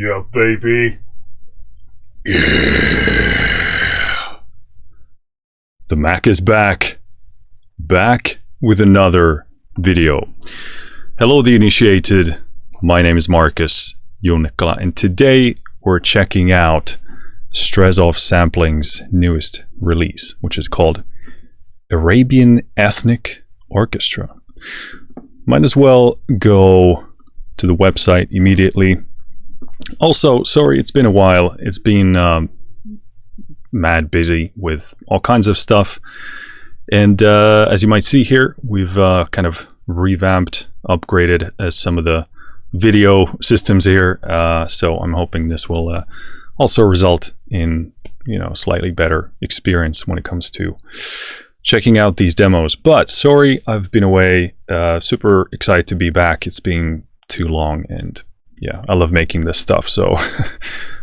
Yeah, baby. Yeah. The Mac is back. Back with another video. Hello, the initiated. My name is Marcus Jonikala, and today we're checking out Strezov Sampling's newest release, which is called Arabian Ethnic Orchestra. Might as well go to the website immediately. Also, sorry, it's been a while. It's been mad busy with all kinds of stuff. And as you might see here, we've kind of revamped, upgraded some of the video systems here. So I'm hoping this will also result in, slightly better experience when it comes to checking out these demos. But sorry, I've been away. Super excited to be back. It's been too long, and yeah, I love making this stuff, so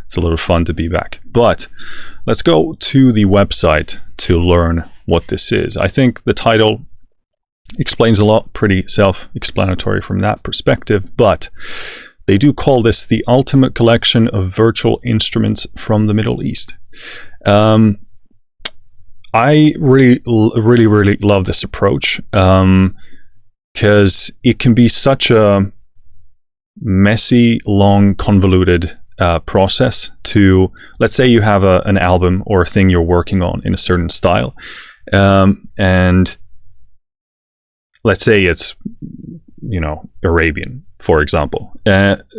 it's a little fun to be back. But let's go to the website to learn what this is. I think the title explains a lot, pretty self-explanatory from that perspective, but they do call this the ultimate collection of virtual instruments from the Middle East. I really love this approach because it can be such a messy, long, convoluted process to, let's say you have an album or a thing you're working on in a certain style, and let's say it's Arabian, for example.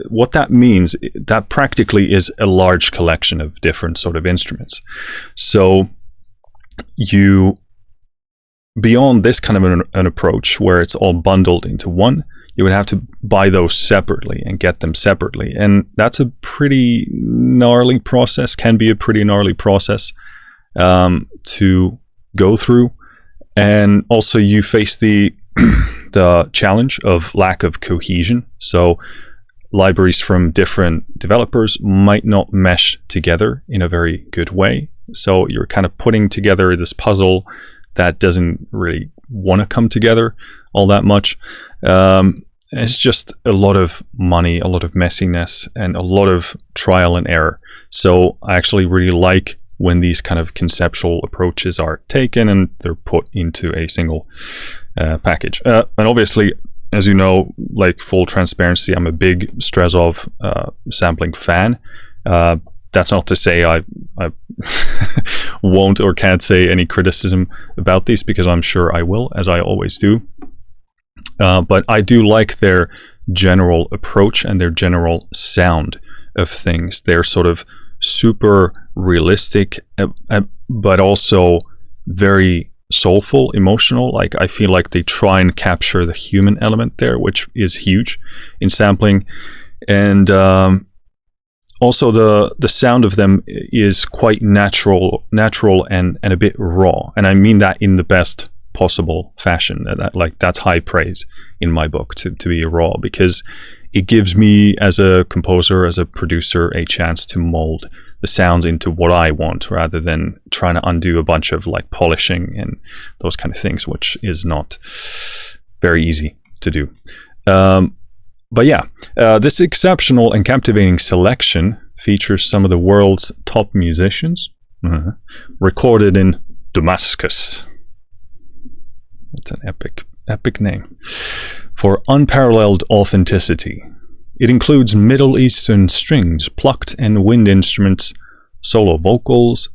What that means, that practically is a large collection of different sort of instruments. So you, beyond this kind of an approach where it's all bundled into one, you would have to buy those separately and get them separately. And that's a pretty gnarly process, can be a pretty gnarly process to go through. And also you face the the challenge of lack of cohesion. So libraries from different developers might not mesh together in a very good way. So you're kind of putting together this puzzle that doesn't really want to come together all that much. It's just a lot of money, a lot of messiness, and a lot of trial and error. So I actually really like when these kind of conceptual approaches are taken and they're put into a single package. And obviously, as you know, like full transparency, I'm a big Strezov sampling fan. That's not to say I won't or can't say any criticism about these, because I'm sure I will, as I always do. But I do like their general approach and their general sound of things. They're sort of super realistic, but also very soulful, emotional. Like, I feel like they try and capture the human element there, which is huge in sampling. And also the sound of them is quite natural and a bit raw. And I mean that in the best possible fashion. That's high praise in my book, to be raw, because it gives me, as a composer, as a producer, a chance to mold the sounds into what I want, rather than trying to undo a bunch of like polishing and those kind of things, which is not very easy to do. But yeah, this exceptional and captivating selection features some of the world's top musicians, recorded in Damascus. That's an epic name. For unparalleled authenticity. It includes Middle Eastern strings, plucked and wind instruments, solo vocals,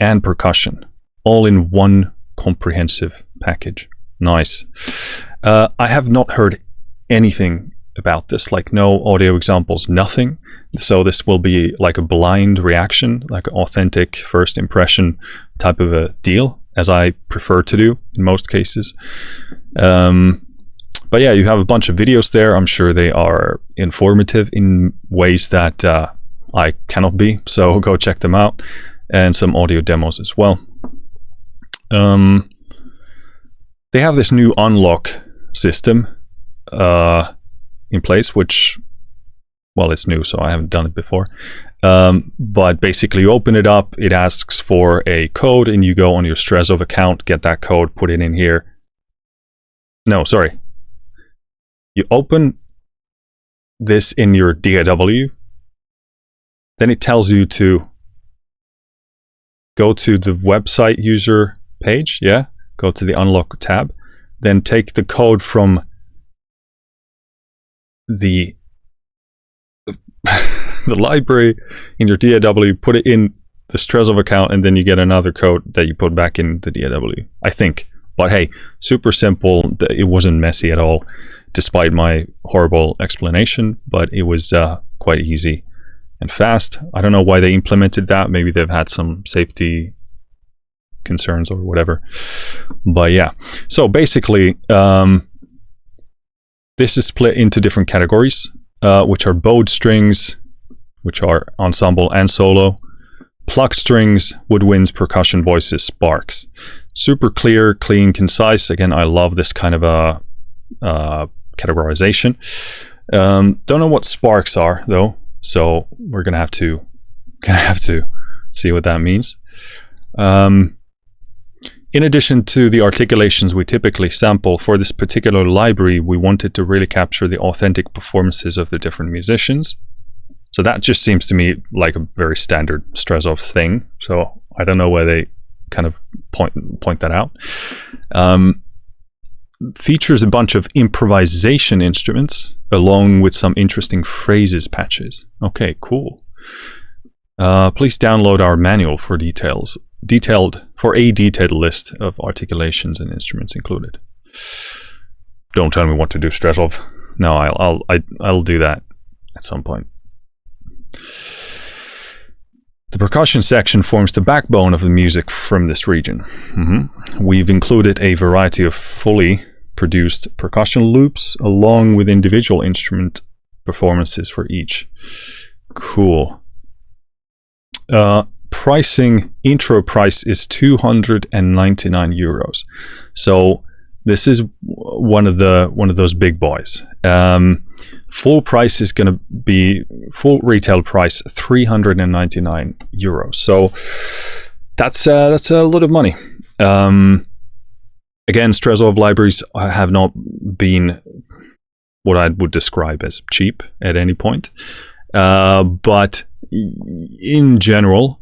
and percussion, all in one comprehensive package. Nice. I have not heard anything about this, like no audio examples, nothing. So this will be like a blind reaction, like an authentic first impression type of a deal, as I prefer to do in most cases. But yeah, you have a bunch of videos there. I'm sure they are informative in ways that I cannot be, so go check them out. And some audio demos as well. They have this new unlock system in place, which, well, it's new, so I haven't done it before. But basically you open it up, it asks for a code, and you go on your Strezov account, get that code, put it in here. No, sorry. You open this in your DAW, then it tells you to go to the website user page. Yeah, go to the unlock tab, then take the code from the the library in your DAW, put it in the Strezov account, and then you get another code that you put back in the DAW, I think. But hey, super simple. It wasn't messy at all, despite my horrible explanation, but it was quite easy and fast. I don't know why they implemented that. Maybe they've had some safety concerns or whatever. But yeah, so basically, this is split into different categories, which are bowed strings, which are ensemble and solo, plucked strings, woodwinds, percussion, voices, sparks. Super clear, clean, concise. Again, I love this kind of a categorization. Don't know what sparks are though, so we're gonna have to see what that means. In addition to the articulations we typically sample, for this particular library, we wanted to really capture the authentic performances of the different musicians. So that just seems to me like a very standard Strezov thing. So I don't know why they kind of point that out. Features a bunch of improvisation instruments along with some interesting phrases patches. Okay, cool. Please download our manual for a detailed list of articulations and instruments included. Don't tell me what to do, Strezov. No, I'll do that at some point. The percussion section forms the backbone of the music from this region. We've included a variety of fully produced percussion loops along with individual instrument performances for each. Cool. Pricing, intro price is 299 euros. So this is one of those big boys. Full price is going to be full retail price 399 euros. So that's a lot of money. Again, Strezov libraries have not been what I would describe as cheap at any point, but in general,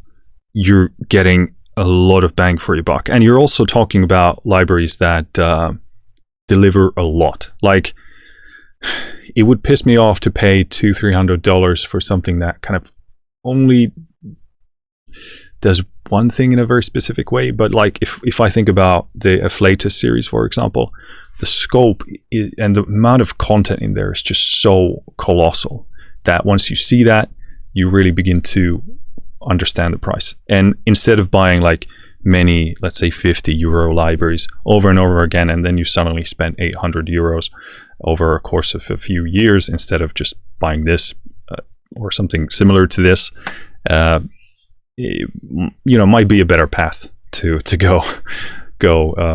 you're getting a lot of bang for your buck, and you're also talking about libraries that deliver a lot. Like, it would piss me off to pay $200-300 for something that kind of only does one thing in a very specific way. But like, if I think about the Afflatus series, for example, the scope and the amount of content in there is just so colossal that once you see that, you really begin to understand the price. And instead of buying like many, let's say 50 euro libraries over and over again, and then you suddenly spend 800 euros over a course of a few years, instead of just buying this or something similar to this, might be a better path to go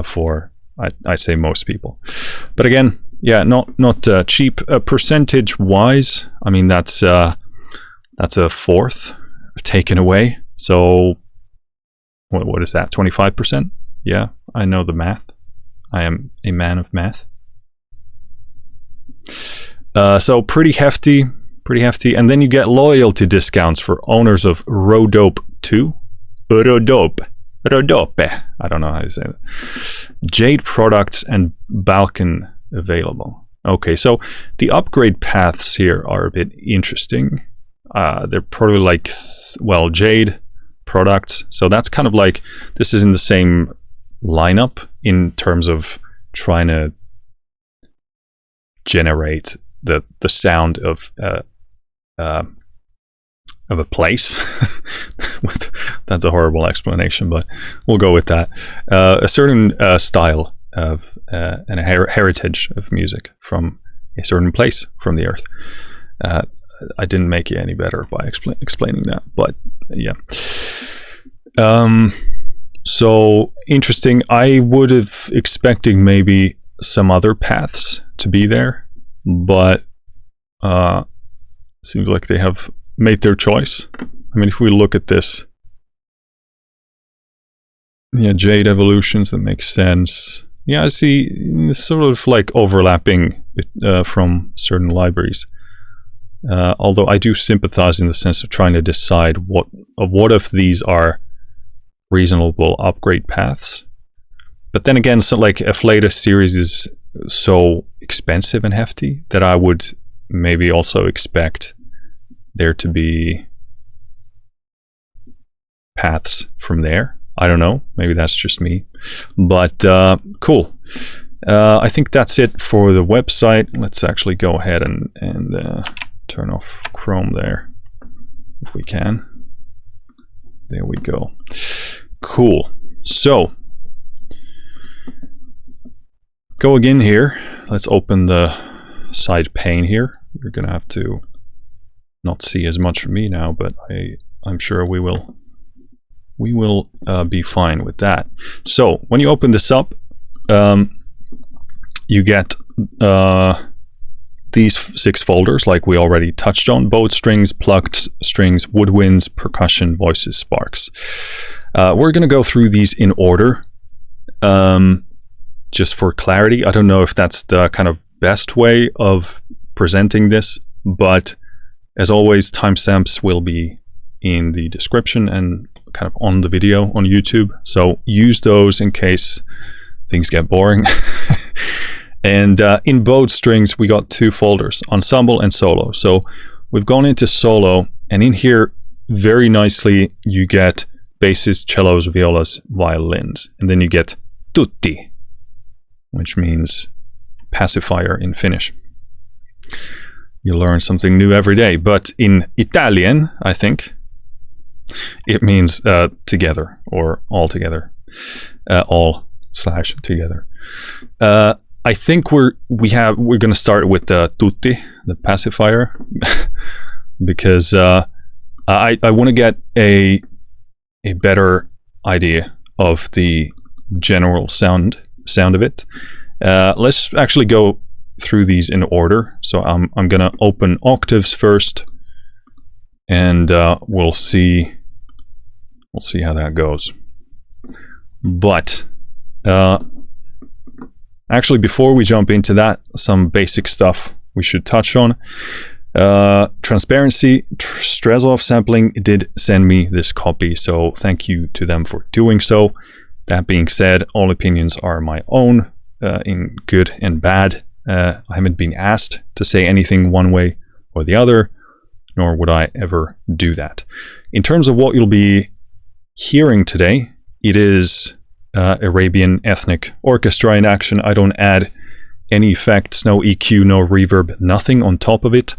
for, I'd say, most people. But again, yeah, not cheap. Percentage wise, I mean, that's a fourth taken away. So what is that, 25%? Yeah, I know the math. I am a man of math. So pretty hefty. And then you get loyalty discounts for owners of Rodope 2. Rodope. I don't know how to say that. Jade products and Balkan available. Okay, so the upgrade paths here are a bit interesting. They're probably like, Jade products. So that's kind of like, this is in the same lineup in terms of trying to generate the sound of a place. That's a horrible explanation, but we'll go with that. A certain style of and a heritage of music from a certain place from the earth. I didn't make it any better by explaining that, but yeah. So interesting. I would have expected maybe some other paths to be there, but seems like they have made their choice. I mean, if we look at this, yeah, Jade evolutions, that makes sense. Yeah, I see sort of like overlapping from certain libraries. Although I do sympathize in the sense of trying to decide what of these are reasonable upgrade paths. But then again, so like a latest series is so expensive and hefty that I would maybe also expect there to be paths from there. I don't know, maybe that's just me, but cool. I think that's it for the website. Let's actually go ahead and turn off Chrome there if we can. There we go. Cool. So go again here. Let's open the side pane here. You're gonna have to not see as much from me now, but I'm sure we will be fine with that. So when you open this up, you get these 6 folders like we already touched on: bowed strings, plucked strings, woodwinds, percussion, voices, sparks. We're gonna go through these in order, just for clarity. I don't know if that's the kind of best way of presenting this, but as always, timestamps will be in the description and kind of on the video on YouTube, so use those in case things get boring. And in bowed strings we got 2 folders, ensemble and solo. So we've gone into solo, and in here very nicely you get basses, cellos, violas, violins, and then you get tutti, which means pacifier in Finnish. You learn something new every day, but in Italian, I think, it means together or all together, all/together. I think we're going to start with the tutti, the pacifier, because I want to get a better idea of the general sound of it. Let's actually go through these in order. So I'm going to open octaves first, and we'll see how that goes. But actually, before we jump into that, some basic stuff we should touch on. Transparency, Strezov Sampling did send me this copy, so thank you to them for doing so. That being said, all opinions are my own, in good and bad. I haven't been asked to say anything one way or the other, nor would I ever do that. In terms of what you'll be hearing today, it is Arabian ethnic orchestra in action. I don't add any effects, no EQ, no reverb, nothing on top of it.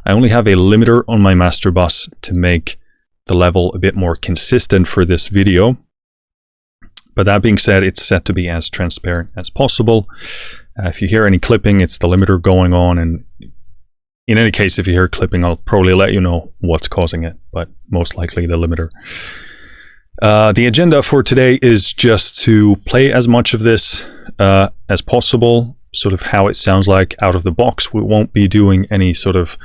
I only have a limiter on my master bus to make the level a bit more consistent for this video. But that being said, it's set to be as transparent as possible. If you hear any clipping, it's the limiter going on, and in any case, if you hear clipping, I'll probably let you know what's causing it, but most likely the limiter. The agenda for today is just to play as much of this as possible, sort of how it sounds like out of the box. We won't be doing any sort of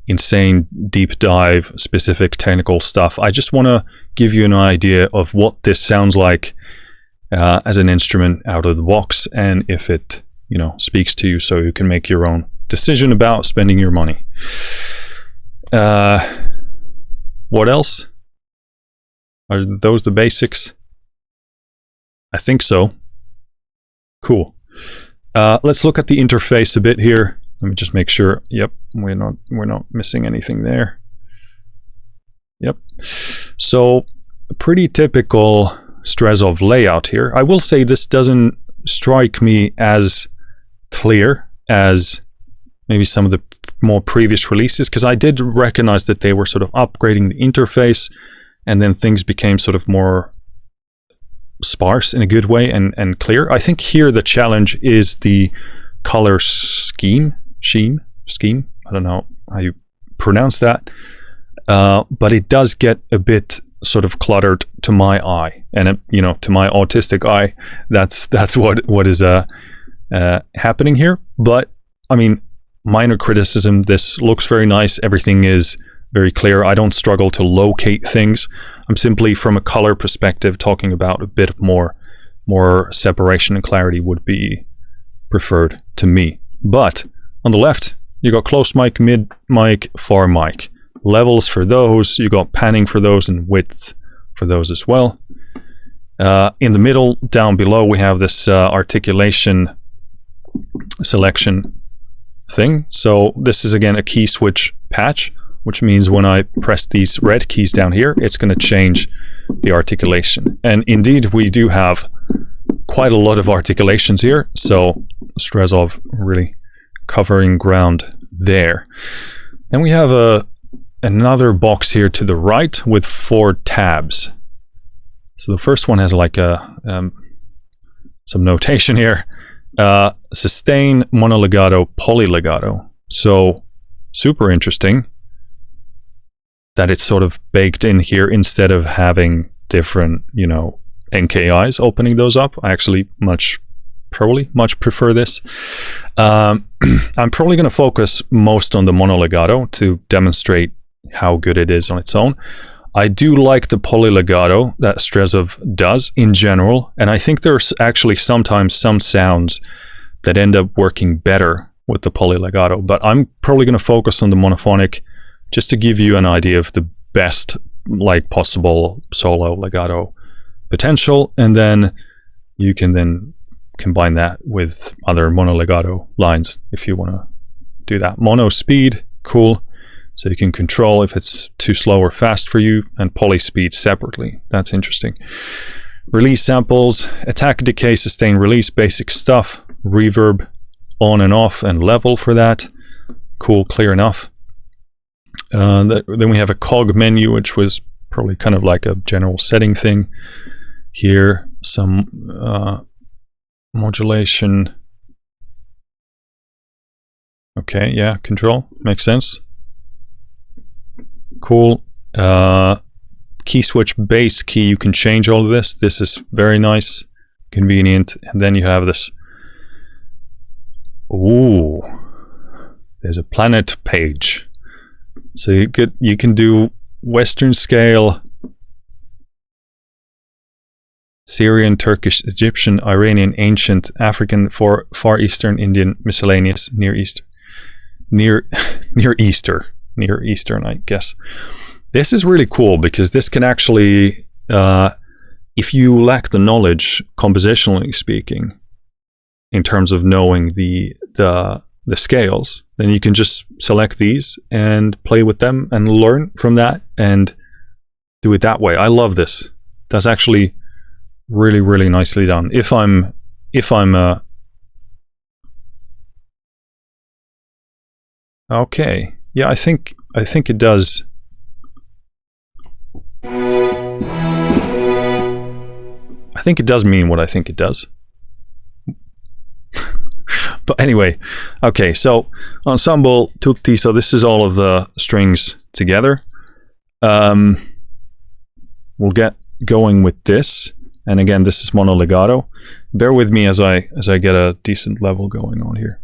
insane deep dive specific technical stuff. I just want to give you an idea of what this sounds like as an instrument out of the box, and if it, you know, speaks to you, so you can make your own decision about spending your money. What else? Are those the basics? I think so. Cool. Let's look at the interface a bit here. Let me just make sure. Yep, we're not missing anything there. Yep. So a pretty typical Strezov layout here. I will say this doesn't strike me as clear as maybe some of the more previous releases, because I did recognize that they were sort of upgrading the interface, and then things became sort of more sparse in a good way and clear. I think here the challenge is the color scheme. I don't know how you pronounce that, but it does get a bit sort of cluttered to my eye, and you know, to my autistic eye, that's what is happening here. But I mean, minor criticism. This looks very nice. Everything is very clear. I don't struggle to locate things. I'm simply, from a color perspective, talking about a bit more separation and clarity would be preferred to me. But on the left, You got close mic, mid mic, far mic. Levels for those, you got panning for those and width for those as well. In the middle, down below, we have this articulation selection thing. So this is again a key switch patch, which means when I press these red keys down here, it's going to change the articulation. And indeed, we do have quite a lot of articulations here. So Strezov really covering ground there. Then we have another box here to the right with 4 tabs. So the first one has like a some notation here. Sustain, monolegato, polylegato. So super interesting that it's sort of baked in here instead of having different, you know, NKIs opening those up. I actually much prefer this. I'm probably going to focus most on the monolegato to demonstrate how good it is on its own. I do like the polylegato that Strezov does in general, and I think there's actually sometimes some sounds that end up working better with the polylegato, but I'm probably going to focus on the monophonic just to give you an idea of the best like possible solo legato potential, and then you can then combine that with other monolegato lines if you want to do that. Mono speed, cool. So you can control if it's too slow or fast for you, and poly speed separately. That's interesting. Release samples, attack, decay, sustain, release, basic stuff, reverb, on and off, and level for that. Cool, clear enough. Then we have a cog menu, which was probably kind of like a general setting thing. Here, some modulation. Okay, yeah, control, makes sense. Cool. Key switch bass key, you can change all of this. This is very nice, convenient. And then you have this. Ooh, there's a planet page. So you can do Western scale, Syrian, Turkish, Egyptian, Iranian, ancient, African, Far Eastern, Indian, miscellaneous, Near Eastern, I guess. This is really cool because this can actually, if you lack the knowledge, compositionally speaking, in terms of knowing the scales, then you can just select these and play with them and learn from that and do it that way. I love this. That's actually really, really nicely done. If I'm okay. Yeah, I think it does. I think it does mean what I think it does. But anyway, okay, so Ensemble Tutti, so this is all of the strings together. We'll get going with this. And again, this is mono legato. Bear with me as I get a decent level going on here.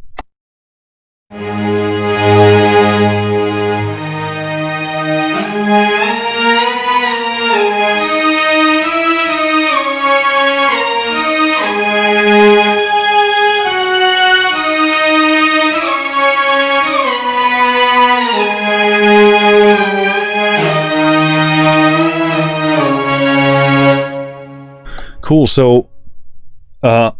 Cool. So, I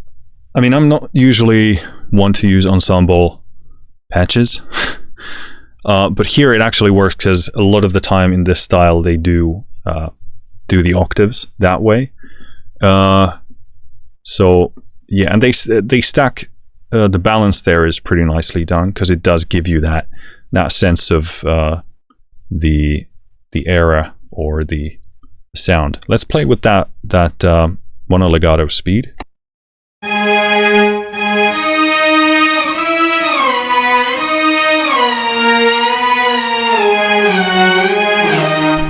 mean, I'm not usually one to use ensemble patches, but here it actually works because a lot of the time in this style they do the octaves that way. So yeah, and they stack. The balance there is pretty nicely done because it does give you that sense of the era or the sound. Let's play with that mono legato speed.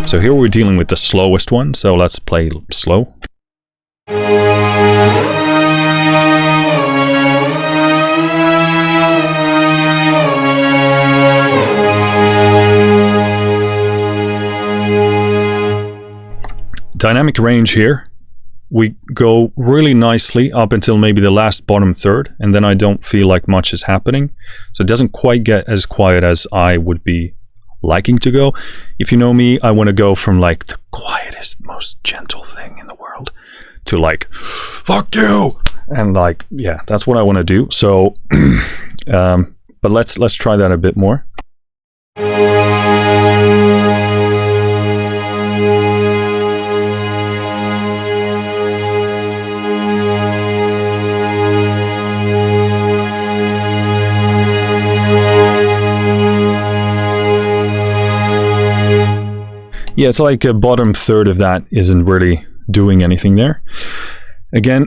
So here we're dealing with the slowest one, so let's play slow. Dynamic range here we go really nicely up until maybe the last bottom third, and then I don't feel like much is happening. So it doesn't quite get as quiet as I would be liking to go. If you know me, I want to go from like the quietest, most gentle thing in the world to like, fuck you! And like, yeah, that's what I want to do. So, but let's try that a bit more. Yeah, it's like a bottom third of that isn't really doing anything there. Again,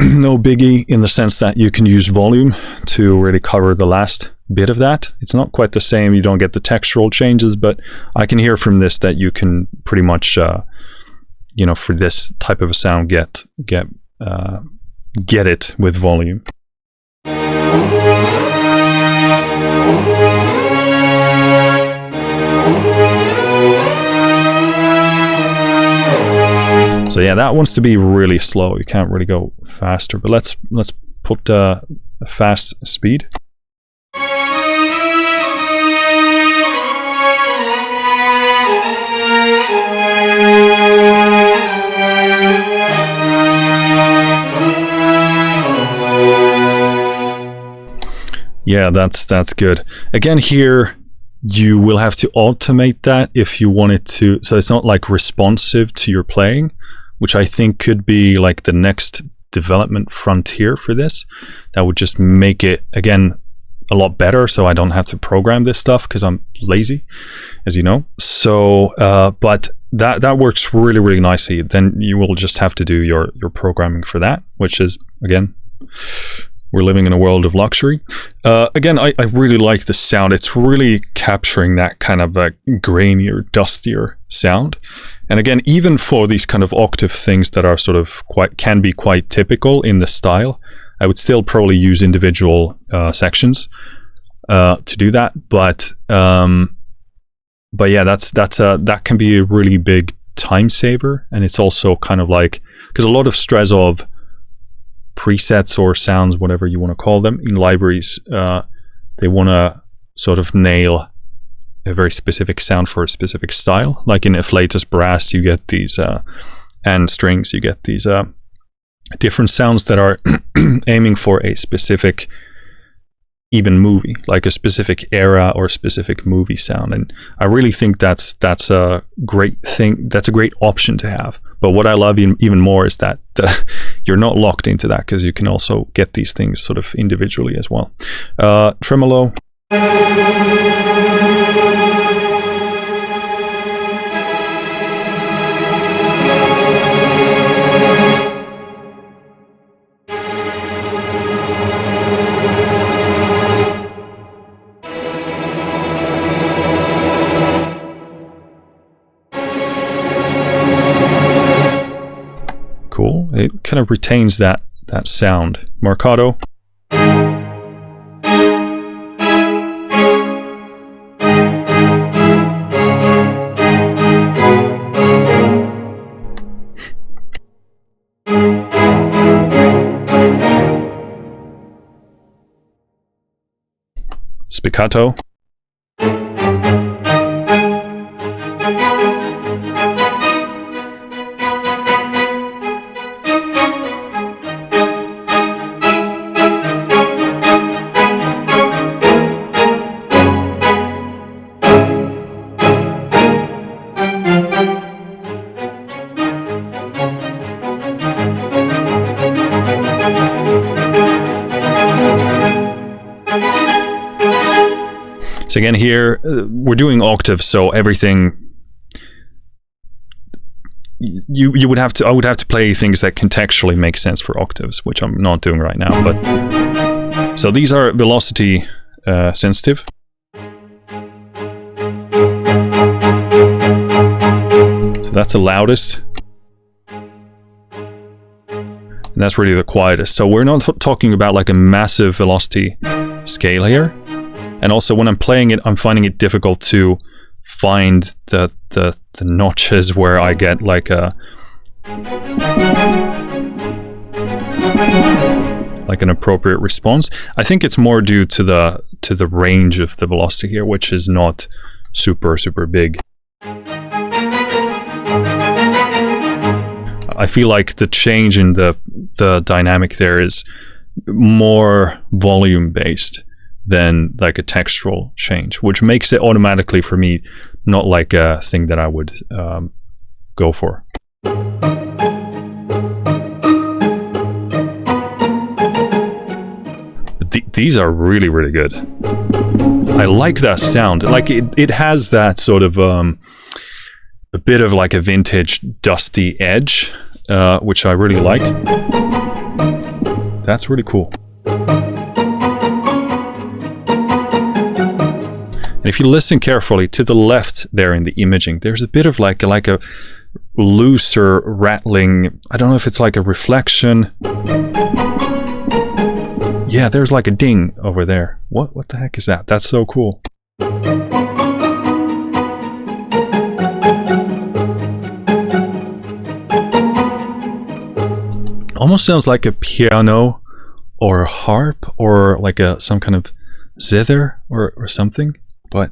no biggie in the sense that you can use volume to really cover the last bit of that. It's not quite the same. You don't get the textural changes, but I can hear from this that you can pretty much, you know, for this type of a sound, get it with volume. So yeah, that wants to be really slow. You can't really go faster, but let's put a fast speed. Yeah, that's good. Again, here you will have to automate that if you want it to, so it's not like responsive to your playing, which I think could be like the next development frontier for this. That would just make it, again, a lot better, so I don't have to program this stuff because I'm lazy, as you know. So, but that works really, really nicely. Then you will just have to do your programming for that, which is, again, we're living in a world of luxury. Again, I really like the sound. It's really capturing that kind of like grainier, dustier sound. And again, even for these kind of octave things that are sort of can be quite typical in the style, I would still probably use individual sections to do that. But yeah, that can be a really big time saver, and it's also kind of like, because a lot of Strezov presets or sounds, whatever you want to call them, in libraries, they want to sort of nail a very specific sound for a specific style. Like in afflatus brass, you get these, and strings, you get these different sounds that are aiming for a specific, even movie, like a specific era or specific movie sound. And I really think that's a great thing. That's a great option to have. But what I love even more is that you're not locked into that, because you can also get these things sort of individually as well. Tremolo. Cool. It kind of retains that sound. Marcato. Spiccato. So again, here we're doing octaves, so everything you would have to, I would have to play things that contextually make sense for octaves, which I'm not doing right now. But so these are velocity sensitive. So that's the loudest, and that's really the quietest. So we're not talking about like a massive velocity scale here. And also when I'm playing it, I'm finding it difficult to find the notches where I get like a Like an appropriate response. I think it's more due to the range of the velocity here, which is not super big. I feel like the change in the dynamic there is more volume based than like a textural change, which makes it automatically for me not like a thing that I would go for. But these are really good. I like that sound. Like it has that sort of a bit of like a vintage dusty edge, which I really like. That's really cool. And if you listen carefully to the left there in the imaging, there's a bit of like a looser rattling. I don't know if it's like a reflection. Yeah, there's like a ding over there. What the heck is that? That's so cool. Almost sounds like a piano or a harp or like some kind of zither or something. But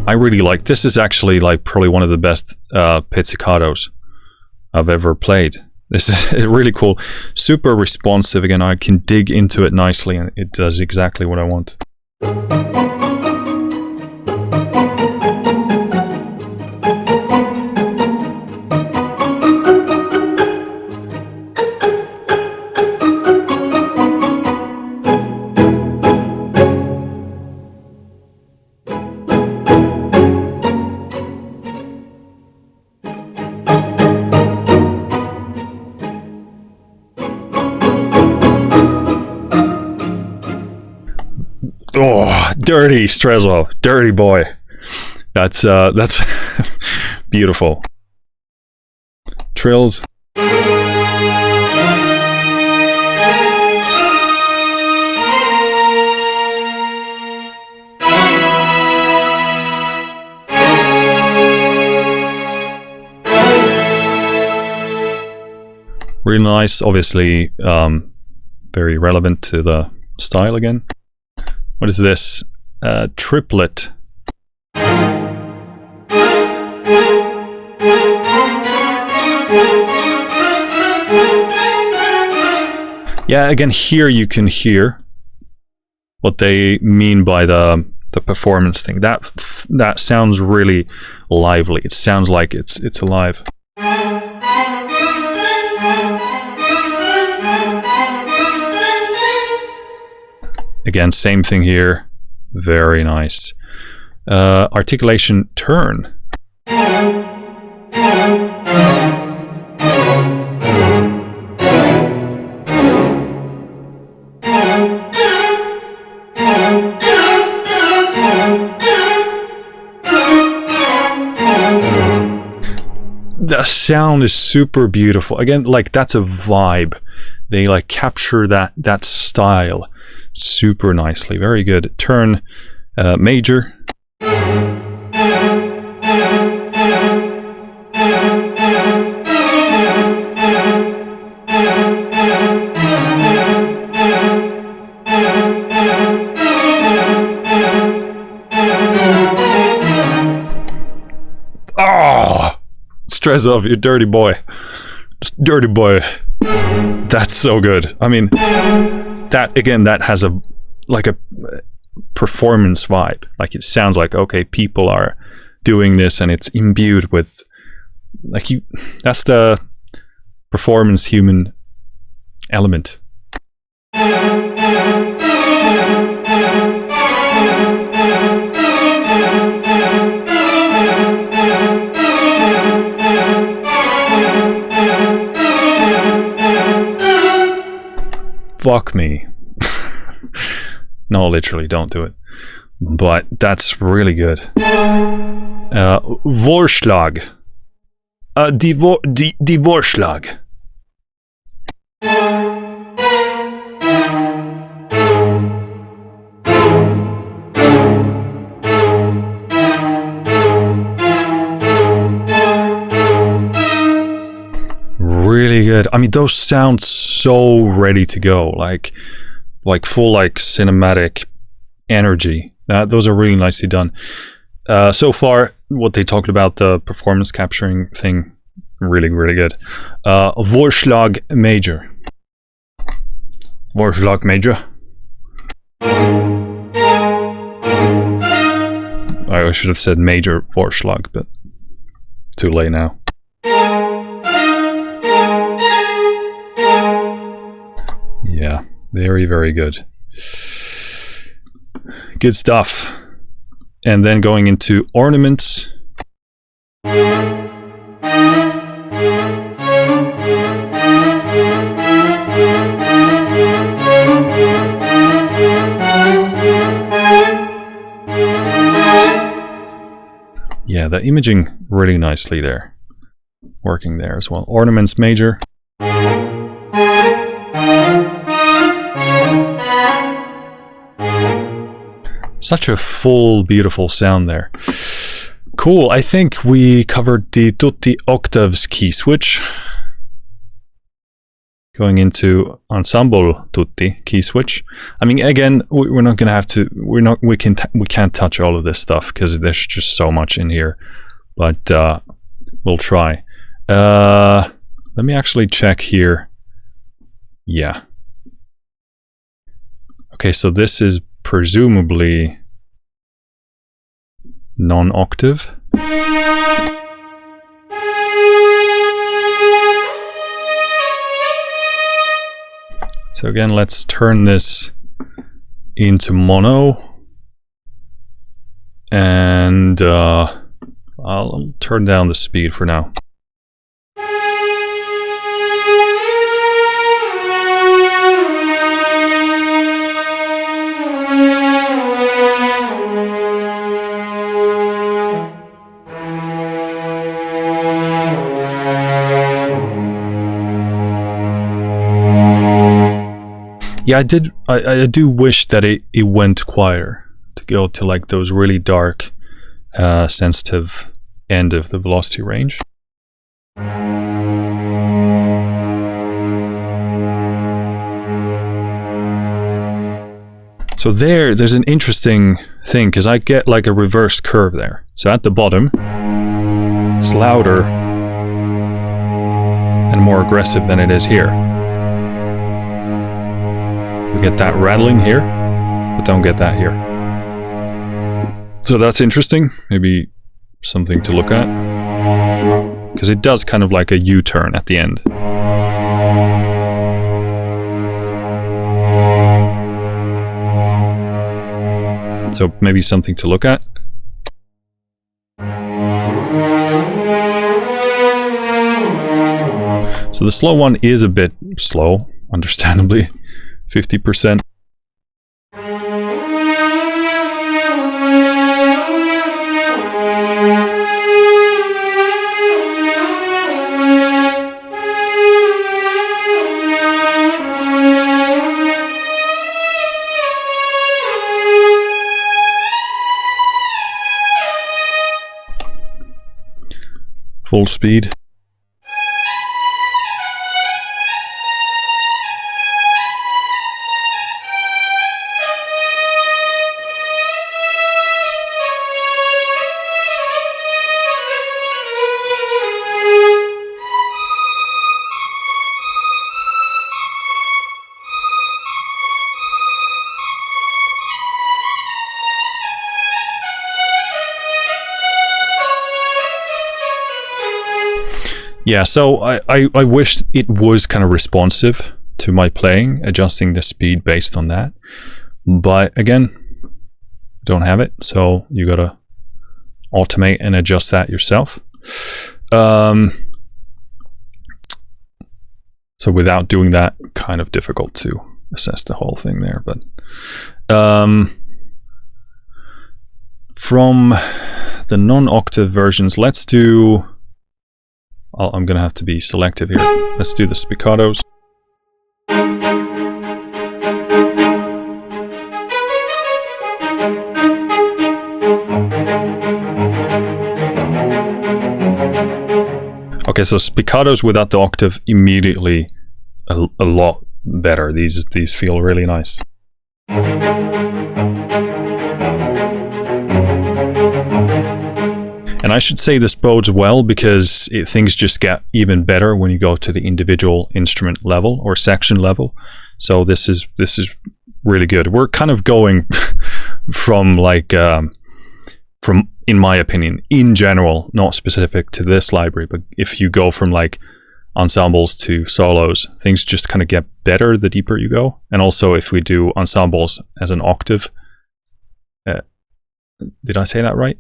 I really like this. Is actually like probably one of the best pizzicatos I've ever played. This is really cool, super responsive. Again, I can dig into it nicely and it does exactly what I want. Oh, dirty Strezov, dirty boy. That's beautiful. Trills. Really nice, obviously very relevant to the style again. What is this? Triplet. Yeah, again, here you can hear what they mean by the performance thing. That sounds really lively. It sounds like it's alive. Again, same thing here. Very nice. Articulation turn. The sound is super beautiful. Again, like that's a vibe. They like capture that style super nicely. Very good. Turn major. Oh, Strezov, you dirty boy. Just dirty boy. That's so good. I mean, that again, that has a performance vibe. Like it sounds like, okay, people are doing this and it's imbued with like that's the performance human element. Fuck me. No, literally, don't do it. But that's really good. Vorschlag. Die Vorschlag. good. I mean, those sound so ready to go, like full like cinematic energy. Those are really nicely done. So far, what they talked about, the performance capturing thing, really, really good. Vorschlag major. Vorschlag major. I should have said major Vorschlag, but too late now. Yeah, very, very good. Good stuff. And then going into ornaments. Yeah, the imaging really nicely there. Working there as well. Ornaments major. Such a full, beautiful sound there. Cool, I think we covered the Tutti Octaves key switch. Going into Ensemble Tutti key switch. I mean, again, we're not gonna have to. We can't touch all of this stuff because there's just so much in here. But we'll try. Let me actually check here. Yeah. Okay, so this is presumably non-octave. So again, let's turn this into mono, and I'll turn down the speed for now. Yeah, I do wish that it went quieter, to go to like those really dark, sensitive end of the velocity range. So there's an interesting thing, because I get like a reverse curve there. So at the bottom, it's louder and more aggressive than it is here. We get that rattling here, but don't get that here. So that's interesting. Maybe something to look at. Because it does kind of like a U-turn at the end. So maybe something to look at. So the slow one is a bit slow, understandably. 50%. Full speed. Yeah, so I wish it was kind of responsive to my playing, adjusting the speed based on that. But again, don't have it, so you gotta automate and adjust that yourself. So without doing that, kind of difficult to assess the whole thing there. But from the non-octave versions, let's do... I'm gonna have to be selective here. Let's do the spiccatos. Okay, Okay, so spiccatos without the octave immediately a lot better. These feel really nice. And I should say this bodes well because things just get even better when you go to the individual instrument level or section level. So this is really good. We're kind of going from like from, in my opinion, in general, not specific to this library, but if you go from like ensembles to solos, things just kind of get better the deeper you go. And also if we do ensembles as an octave, did I say that right?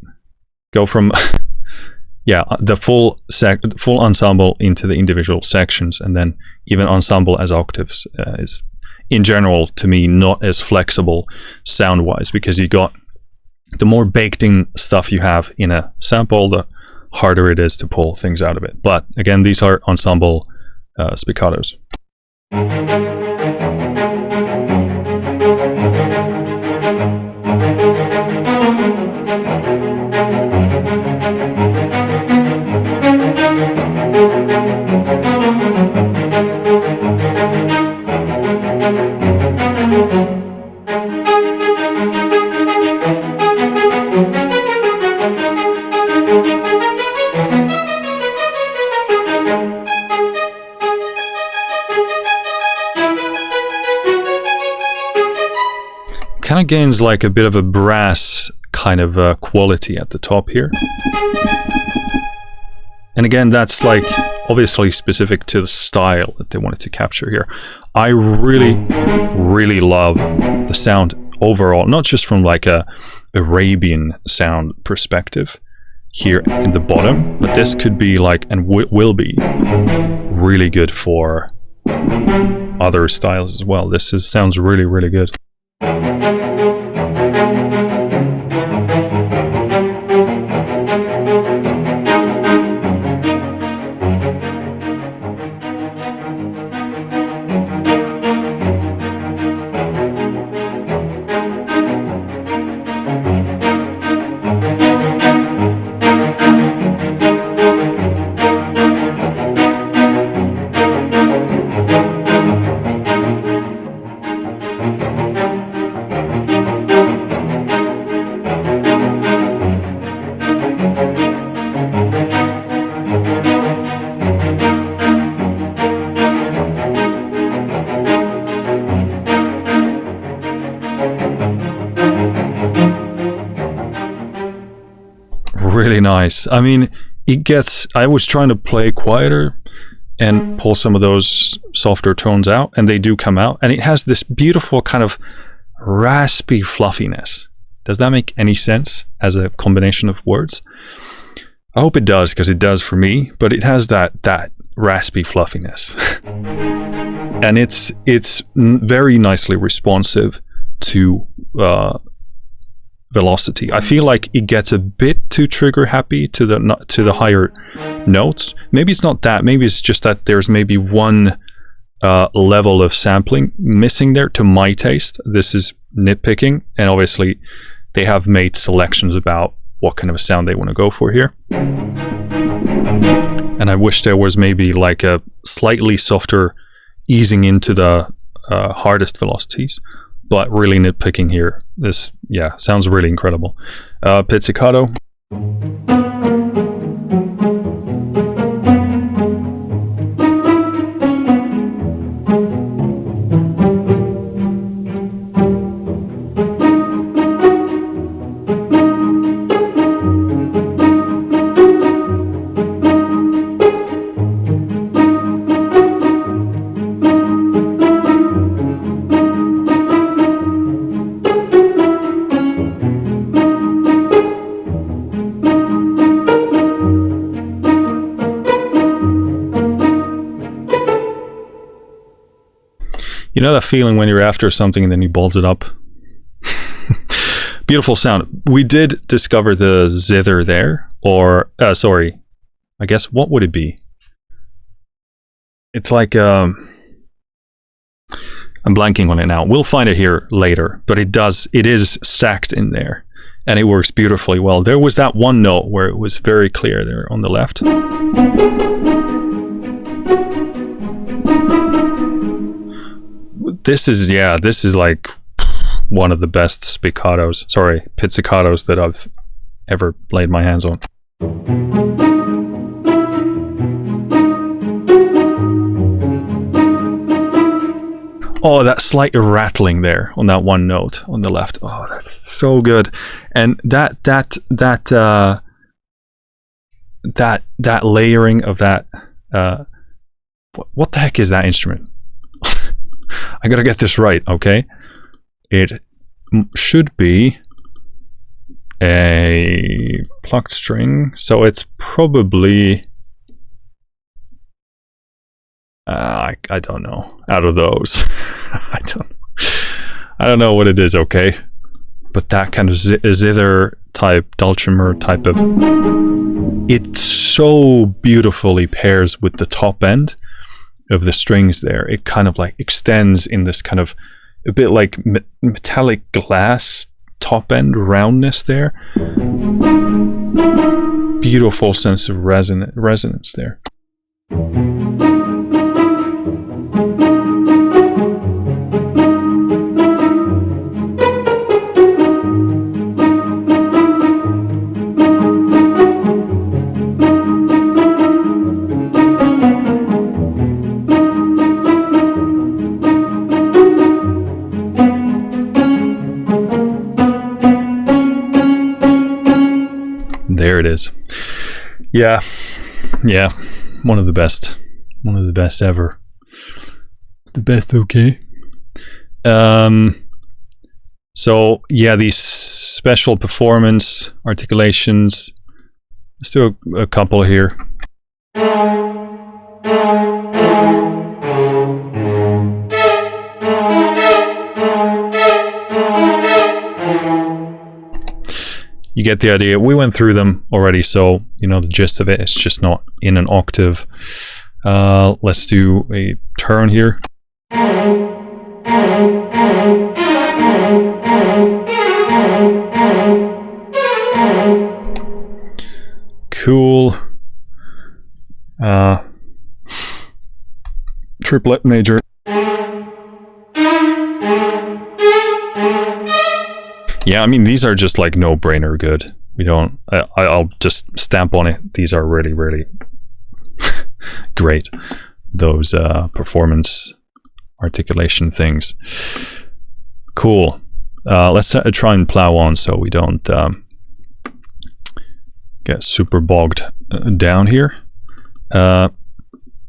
Go from yeah, the full ensemble into the individual sections, and then even ensemble as octaves is in general to me not as flexible sound wise, because you got the more baked in stuff you have in a sample, the harder it is to pull things out of it. But again, these are ensemble spiccatos. Kind of gains like a bit of a brass kind of quality at the top here. And again, that's like obviously specific to the style that they wanted to capture here. I really love the sound overall, not just from like a Arabian sound perspective here in the bottom, but this could be like, and will be really good for other styles as well. This sounds really good. Really nice. I mean, I was trying to play quieter and pull some of those softer tones out, and they do come out, and it has this beautiful kind of raspy fluffiness. Does that make any sense as a combination of words? I hope it does, because it does for me, but it has that raspy fluffiness. And it's very nicely responsive to velocity. I feel like it gets a bit too trigger happy to the higher notes. Maybe it's not that. Maybe it's just that there's maybe one level of sampling missing there to my taste. This is nitpicking, and obviously they have made selections about what kind of a sound they want to go for here. And I wish there was maybe like a slightly softer easing into the hardest velocities. But really nitpicking here. This, yeah, sounds really incredible. Pizzicato. You know that feeling when you're after something and then you balls it up? Beautiful sound. We did discover the zither there, or sorry, I guess what would it be? It's like I'm blanking on it now. We'll find it here later, but it is sacked in there, and it works beautifully well. There was that one note where it was very clear there on the left. this is, yeah, this is like one of the best pizzicatos that I've ever laid my hands on. Oh, that slight rattling there on that one note on the left. Oh, that's so good. And that layering of that. What the heck is that instrument? I gotta get this right, okay? It should be a plucked string, so it's probably I don't know. Out of those, I don't know what it is. Okay, but that kind of zither type, dulcimer type of. It so beautifully pairs with the top end of the strings there. It kind of like extends in this kind of a bit like metallic glass top end roundness there. Beautiful sense of resonance there. There it is. Yeah, one of the best ever. It's the best, okay. So yeah, these special performance articulations. Let's do a couple here. You get the idea. We went through them already, so you know the gist of it. It's just not in an octave. Let's do a turn here. Cool. Triplet major. Yeah, I mean, these are just like no-brainer good. We don't, I'll just stamp on it. These are really, really great. Those performance articulation things. Cool. Let's try and plow on so we don't get super bogged down here.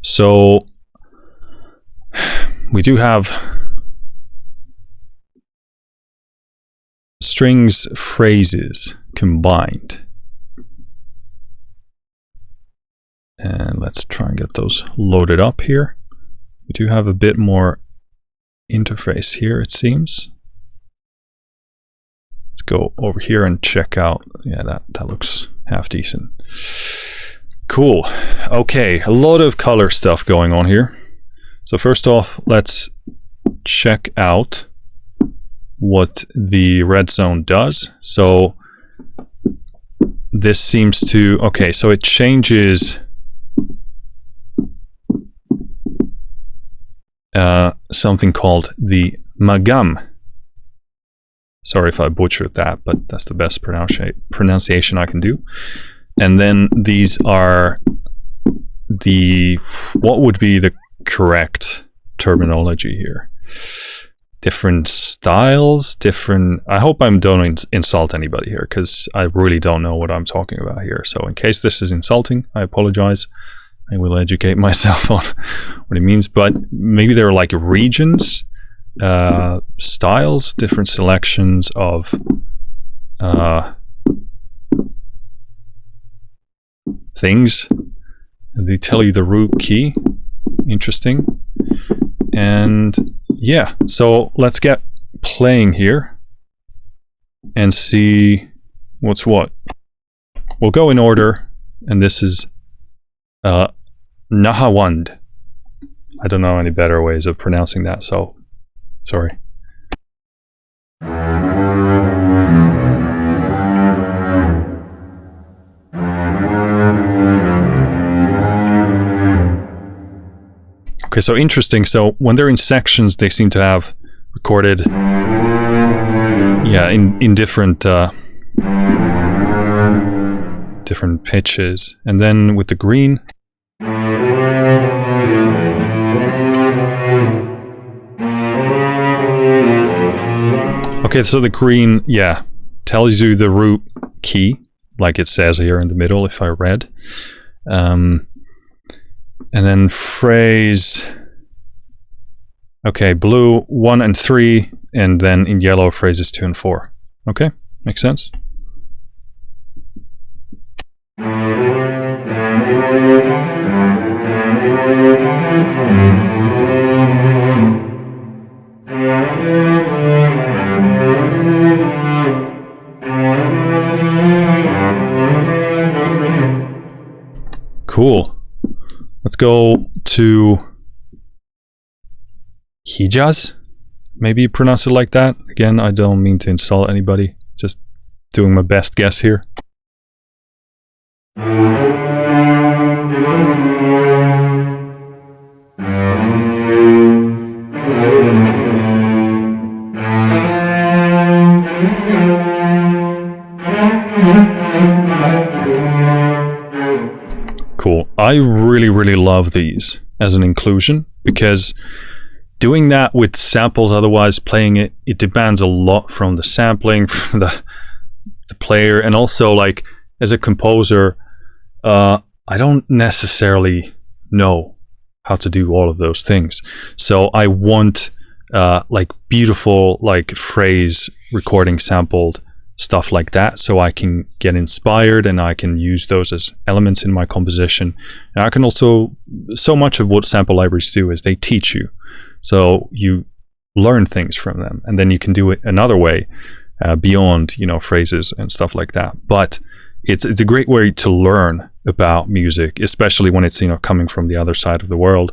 So we do have strings phrases combined, and let's try and get those loaded up here. We do have a bit more interface here, it seems. Let's go over here and check out. Yeah, that looks half decent. Cool. Okay, a lot of color stuff going on here. So first off, let's check out what the red zone does. So this seems to, okay, so it changes something called the magam. Sorry if I butchered that, but that's the best pronunciation I can do. And then these are what would be the correct terminology here? Different styles, I hope I don't insult anybody here, because I really don't know what I'm talking about here. So in case this is insulting, I apologize. I will educate myself on what it means. But maybe there are like regions, styles, different selections of things. They tell you the root key. Interesting. And yeah, so let's get playing here and see what's what. We'll go in order, and this is Nahawand. I don't know any better ways of pronouncing that, so sorry. Okay, so interesting. So when they're in sections, they seem to have recorded, yeah, in different different pitches. And then with the green, okay, so the green, yeah, tells you the root key, like it says here in the middle, if I read. And then phrase, okay, blue 1 and 3, and then in yellow phrases 2 and 4. Okay, makes sense. Cool. Let's go to Hijaz. Maybe you pronounce it like that. Again, I don't mean to insult anybody. Just doing my best guess here. Cool. I really love these as an inclusion, because doing that with samples, otherwise playing it, it demands a lot from the sampling, from the player, and also, like, as a composer, I don't necessarily know how to do all of those things. So I want like beautiful, like, phrase recording sampled stuff like that, so I can get inspired and I can use those as elements in my composition. And I can also, so much of what sample libraries do is they teach you, so you learn things from them, and then you can do it another way, beyond, you know, phrases and stuff like that. But it's a great way to learn about music, especially when it's, you know, coming from the other side of the world,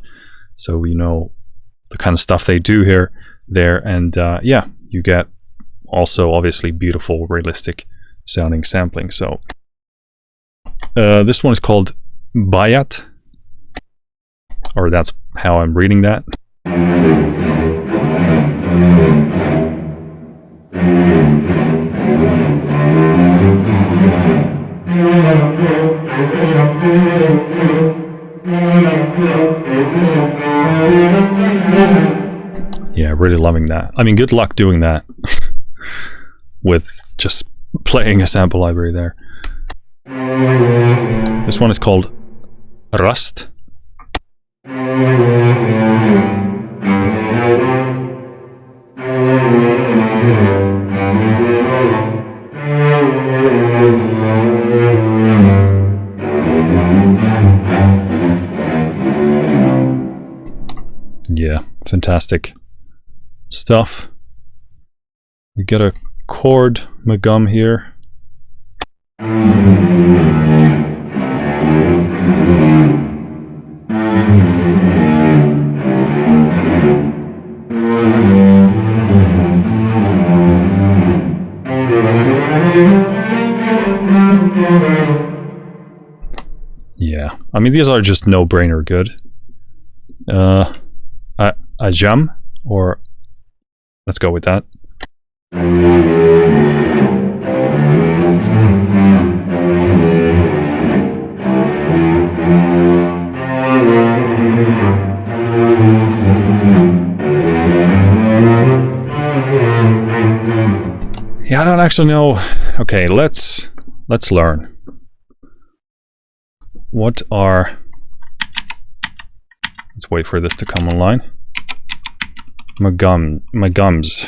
so you know the kind of stuff they do there, and yeah, you get also obviously beautiful, realistic sounding sampling. So this one is called Bayat, or that's how I'm reading that. Yeah, really loving that. I mean, good luck doing that with just playing a sample library there. This one is called Rust. Yeah, fantastic stuff. We get a chord magum here. Yeah, I mean, these are just no-brainer good. Ajam, or let's go with that. Yeah, I don't actually know. Okay, let's learn. What are... Let's wait for this to come online. Magums.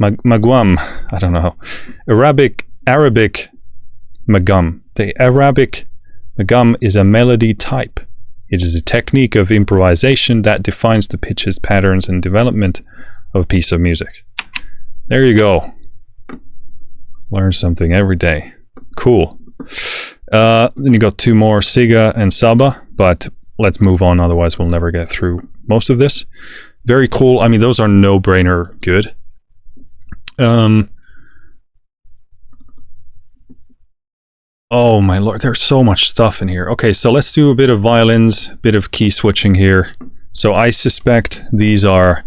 Magwam, I don't know. Arabic magum. The Arabic magum is a melody type. It is a technique of improvisation that defines the pitches, patterns, and development of a piece of music. There you go. Learn something every day. Cool. Then you got two more, Siga and Saba, but let's move on, otherwise we'll never get through most of this. Very cool. I mean, those are no-brainer good. Oh my lord, there's so much stuff in here. Okay, so let's do a bit of violins, a bit of key switching here. So I suspect these are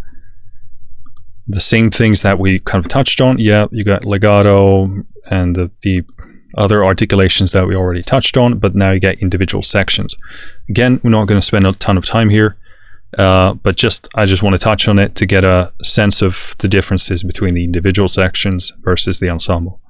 the same things that we kind of touched on. Yeah, you got legato and the other articulations that we already touched on, but now you get individual sections. Again, we're not going to spend a ton of time here, but I just want to touch on it to get a sense of the differences between the individual sections versus the ensemble.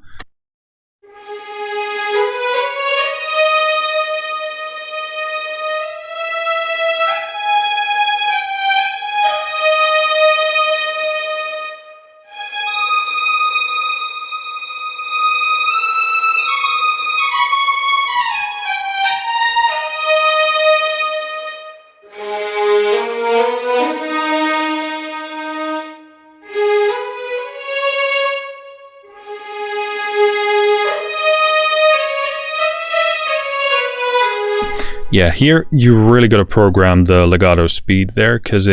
Yeah, here you really got to program the legato speed there, because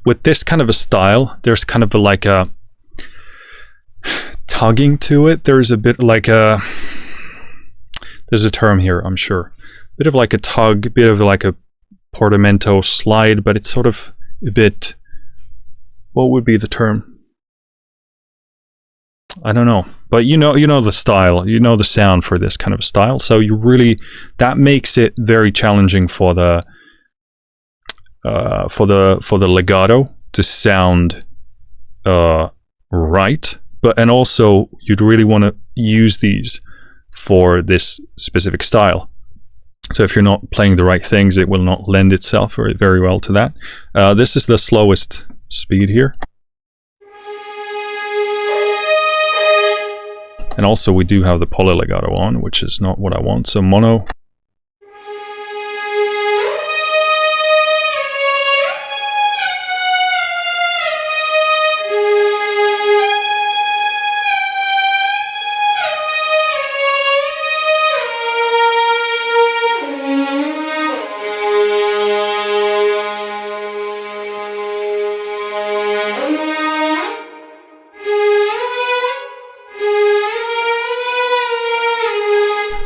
with this kind of a style, there's kind of like a tugging to it. There's a bit like there's a term here, I'm sure. A bit of like a tug, a bit of like a portamento slide, but it's sort of a bit, what would be the term? I don't know, but you know the style, you know the sound for this kind of style. So that makes it very challenging for the legato to sound right. And also you'd really want to use these for this specific style. So if you're not playing the right things, it will not lend itself very well to that. This is the slowest speed here. And also we do have the polylegato on, which is not what I want. So mono.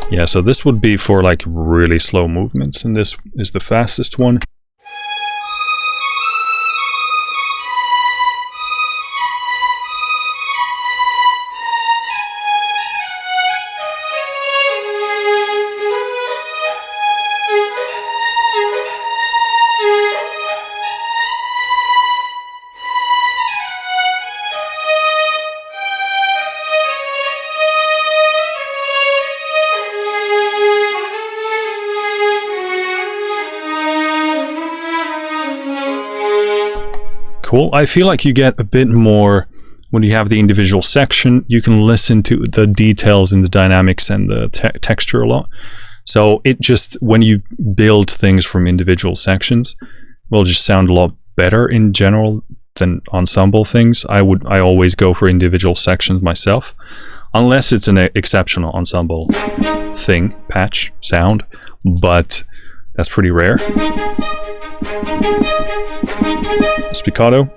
Yeah, so this would be for like really slow movements, and this is the fastest one. Cool. I feel like you get a bit more when you have the individual section. You can listen to the details in the dynamics and the texture a lot. So it just, when you build things from individual sections, will just sound a lot better in general than ensemble things. I always go for individual sections myself, unless it's an exceptional ensemble thing, patch, sound, but that's pretty rare. Spiccato.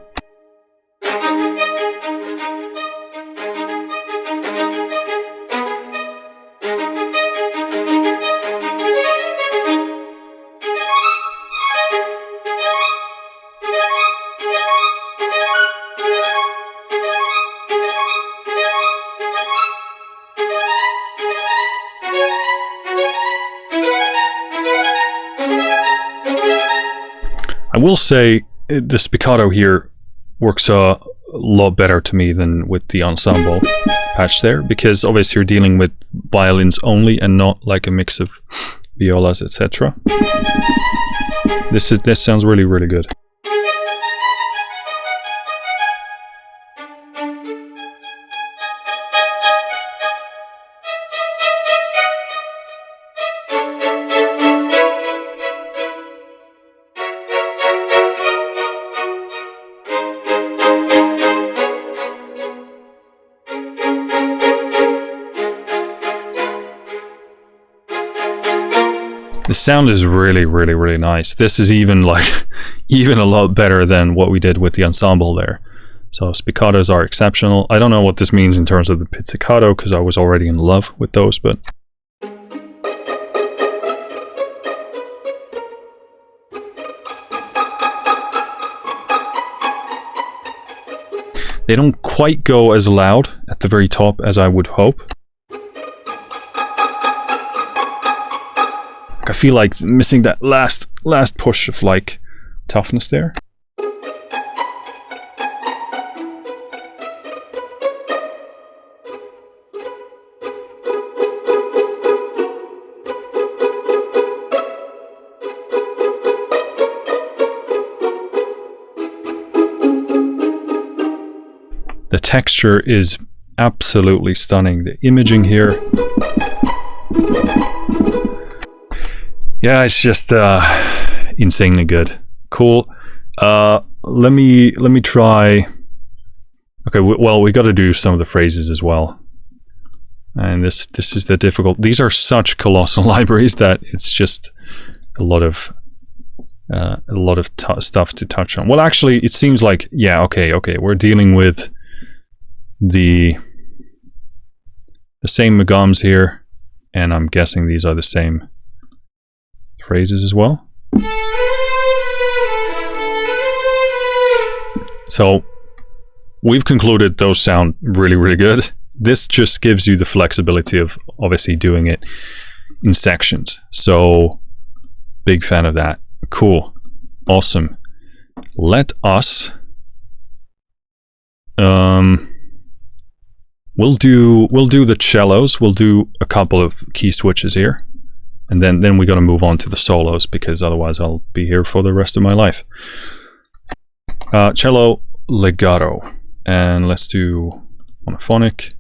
I will say the spiccato here works a lot better to me than with the ensemble patch there, because obviously you're dealing with violins only and not like a mix of violas, etc. This sounds really, really good. The sound is really, really, really nice. This is even like, even a lot better than what we did with the ensemble there. So spiccatos are exceptional. I don't know what this means in terms of the pizzicato, because I was already in love with those, but They don't quite go as loud at the very top as I would hope. I feel like missing that last push of like toughness there. The texture is absolutely stunning. The imaging here. Yeah, it's just insanely good. Cool. Let me try. Okay, well, we got to do some of the phrases as well. And this is the difficult. These are such colossal libraries that it's just a lot of stuff to touch on. Well, actually, it seems like, yeah, okay, we're dealing with the same magams here, and I'm guessing these are the same phrases as well. So we've concluded those sound really, really good. This just gives you the flexibility of obviously doing it in sections. So big fan of that. Cool. Awesome. Let us we'll do the cellos. We'll do a couple of key switches here. And then we got to move on to the solos, because otherwise I'll be here for the rest of my life. Cello legato. And let's do monophonic.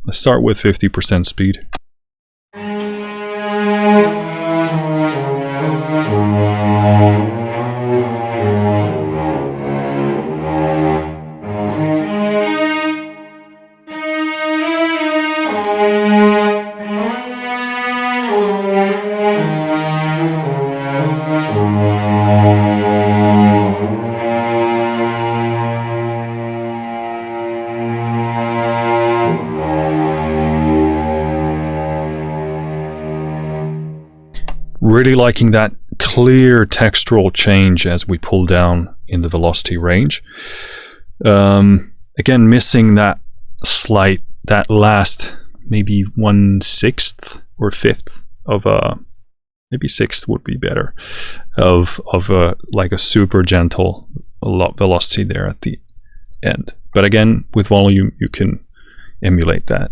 Let's start with 50% speed. Really liking that clear textural change as we pull down in the velocity range. Again, missing that last maybe 1/6 or 5th of maybe 1/6 would be better, of like a super gentle velocity there at the end. But again, with volume you can emulate that.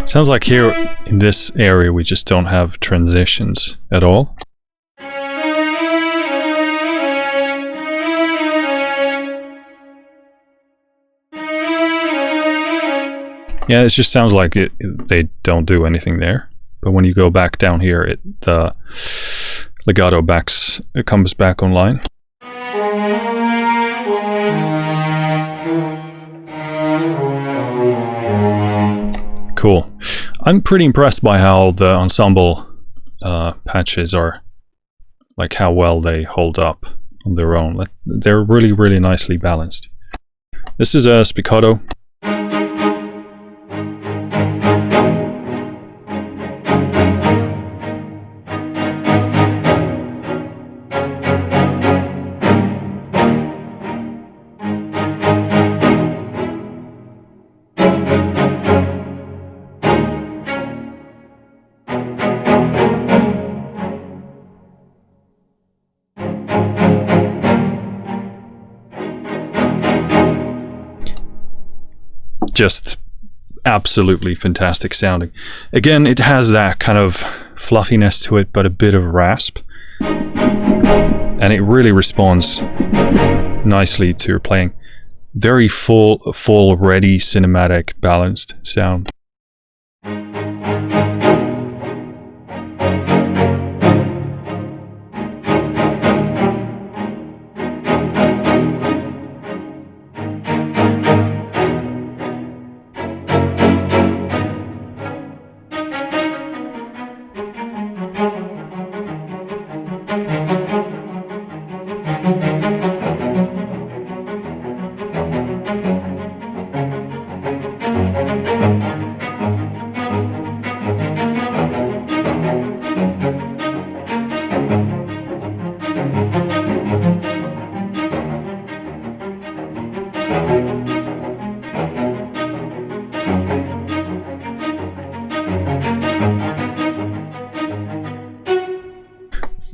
Sounds like here in this area we just don't have transitions at all. Yeah, it just sounds like they don't do anything there. But when you go back down here, the legato comes back online. Cool. I'm pretty impressed by how the ensemble patches are, like how well they hold up on their own. They're really, really nicely balanced. This is a spiccato. Just absolutely fantastic sounding. Again, it has that kind of fluffiness to it, but a bit of rasp. And it really responds nicely to your playing. very full, ready, cinematic, balanced sound.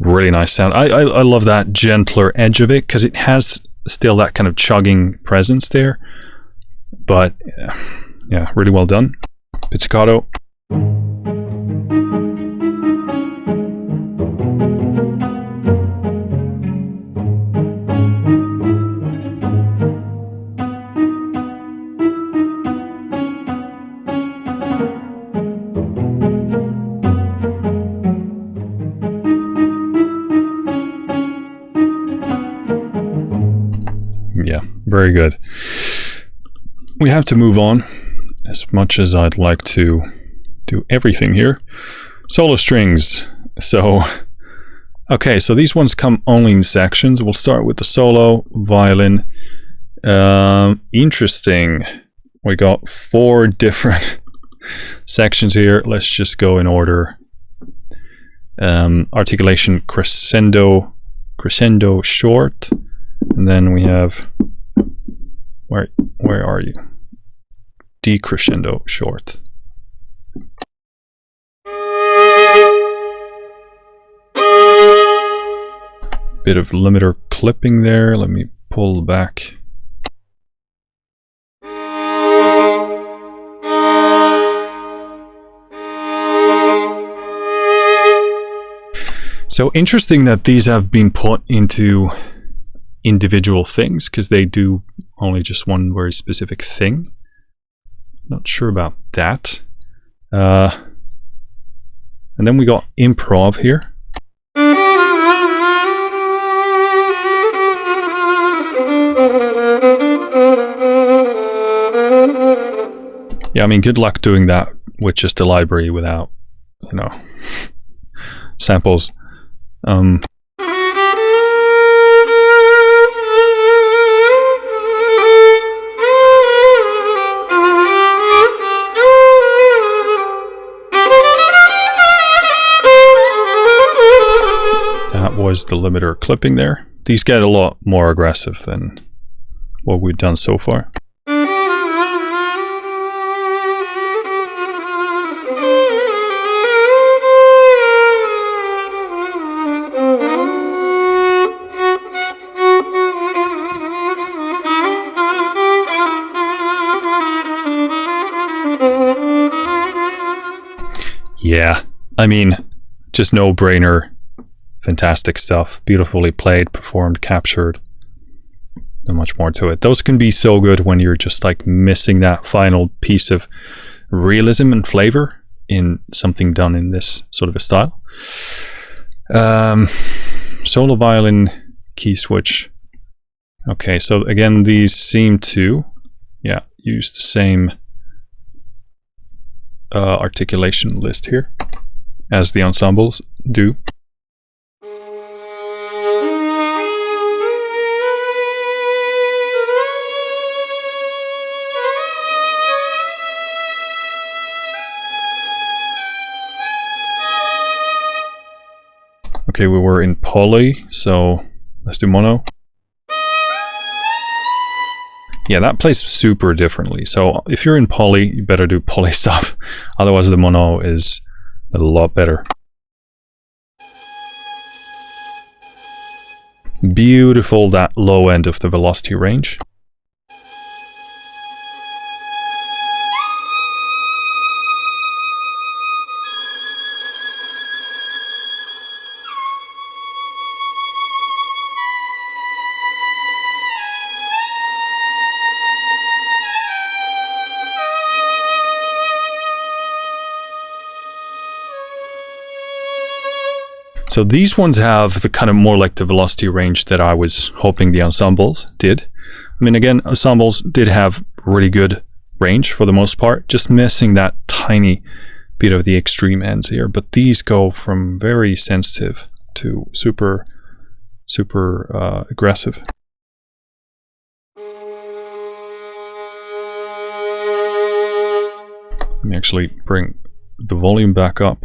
Really nice sound. I love that gentler edge of it because it has still that kind of chugging presence there. But yeah, really well done. Pizzicato. Yeah, very good. We have to move on, as much as I'd like to do everything here. Solo strings. So, okay, so these ones come only in sections. We'll start with the solo violin. Interesting. We got 4 different sections here. Let's just go in order. Articulation crescendo short. And then we have, where are you? Decrescendo short. Bit of limiter clipping there. Let me pull back. So interesting that these have been put into individual things because they do only just one very specific thing. Not sure about that. And then we got improv here. Yeah, I mean, good luck doing that with just a library without, you know, samples. That was the limiter clipping there. These get a lot more aggressive than what we've done so far. Yeah, I mean, just no-brainer. Fantastic stuff. Beautifully played, performed, captured. Not much more to it. Those can be so good when you're just like missing that final piece of realism and flavor in something done in this sort of a style. Solo violin, key switch. Okay, so again, these seem to, yeah, use the same articulation list here as the ensembles do. Okay, we were in poly, so let's do mono. Yeah, that plays super differently. So if you're in poly, you better do poly stuff. Otherwise the mono is a lot better. Beautiful, that low end of the velocity range. So these ones have the kind of more like the velocity range that I was hoping the ensembles did. I mean, again, ensembles did have really good range for the most part, just missing that tiny bit of the extreme ends here. But these go from very sensitive to super aggressive. Let me actually bring the volume back up.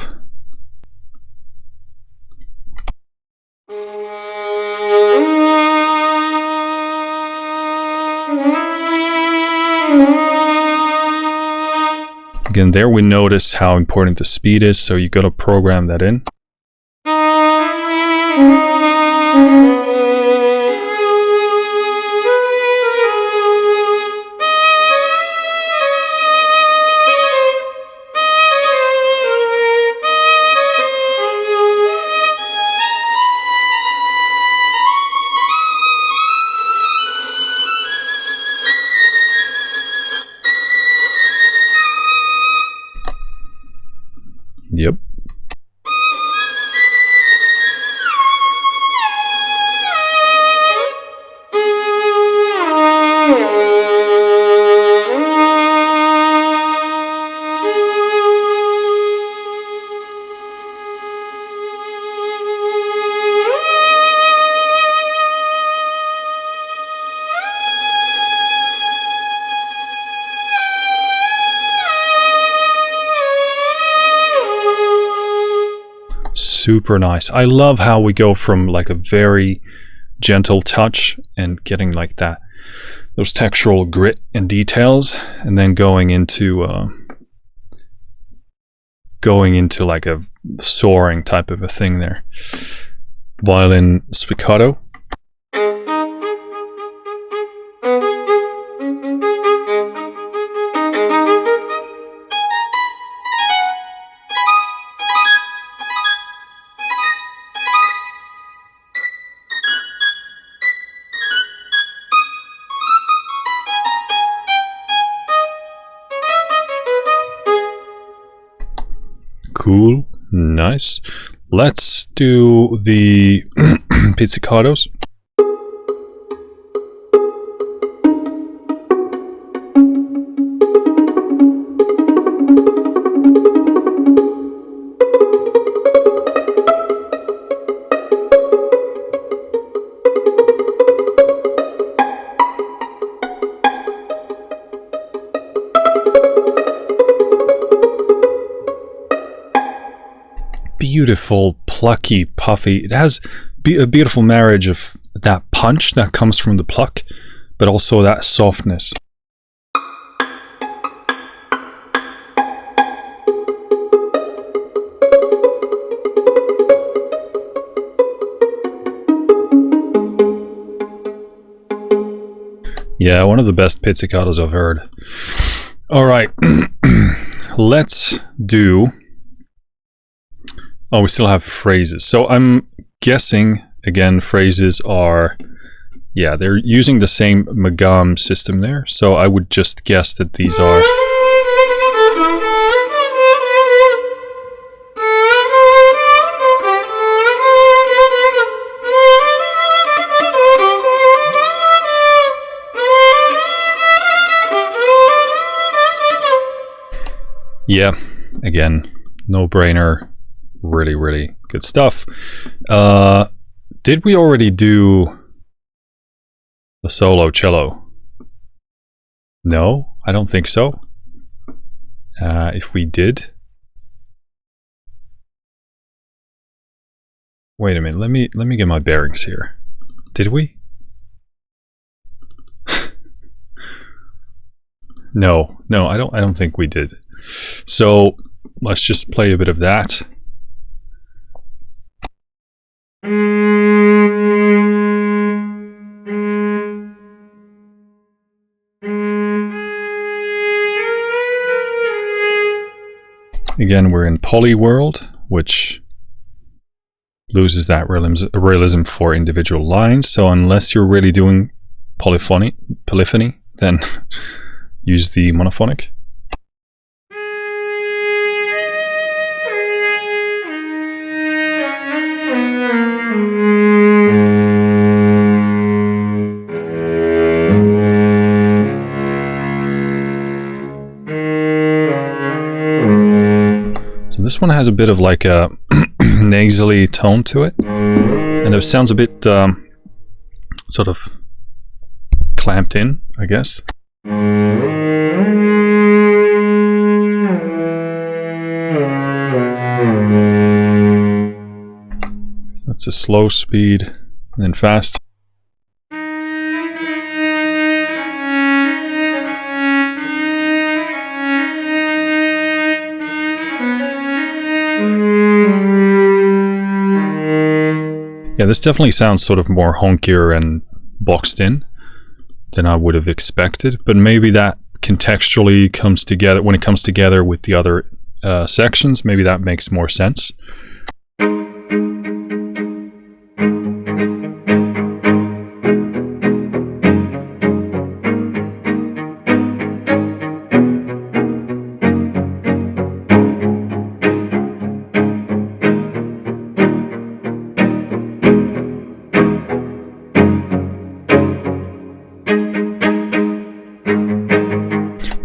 Again, there we notice how important the speed is, so you got to program that in. Yep. Super nice. I love how we go from like a very gentle touch and getting like that, those textural grit and details, and then going into like a soaring type of a thing there. Violin spiccato. Cool, nice. Let's do the pizzicatos. Beautiful, plucky, puffy. It has a beautiful marriage of that punch that comes from the pluck, but also that softness. Yeah, one of the best pizzicatos I've heard. All right, let's do... Oh, we still have phrases. So I'm guessing, again, phrases are, yeah, they're using the same Magam system there. So I would just guess that these are... Yeah, again, no-brainer. Really, really good stuff. Did we already do the solo cello? No, I don't think so. If we did... Wait a minute, let me get my bearings here. Did we? No, I don't think we did. So let's just play a bit of that. Again, we're in poly world, which loses that realism for individual lines. So unless you're really doing polyphony, then use the monophonic. this one has a bit of like a nasally tone to it, and it sounds a bit sort of clamped in, I guess. That's a slow speed, and then fast. Yeah, this definitely sounds sort of more honkier and boxed in than I would have expected, but maybe that contextually comes together when it comes together with the other sections. Maybe that makes more sense.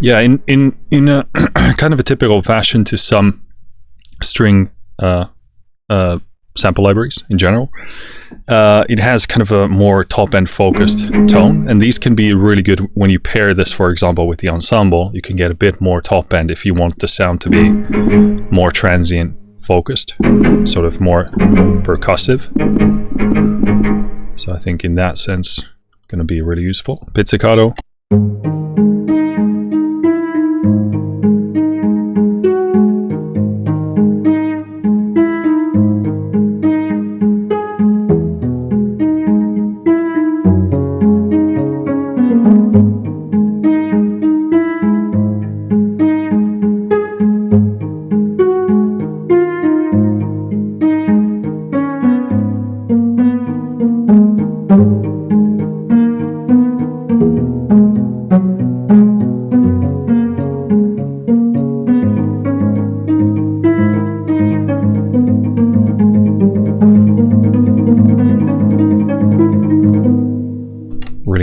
Yeah, in a kind of a typical fashion to some string sample libraries in general, it has kind of a more top-end focused tone, and these can be really good when you pair this, for example, with the ensemble. You can get a bit more top-end if you want the sound to be more transient focused, sort of more percussive. So I think in that sense, going to be really useful. Pizzicato.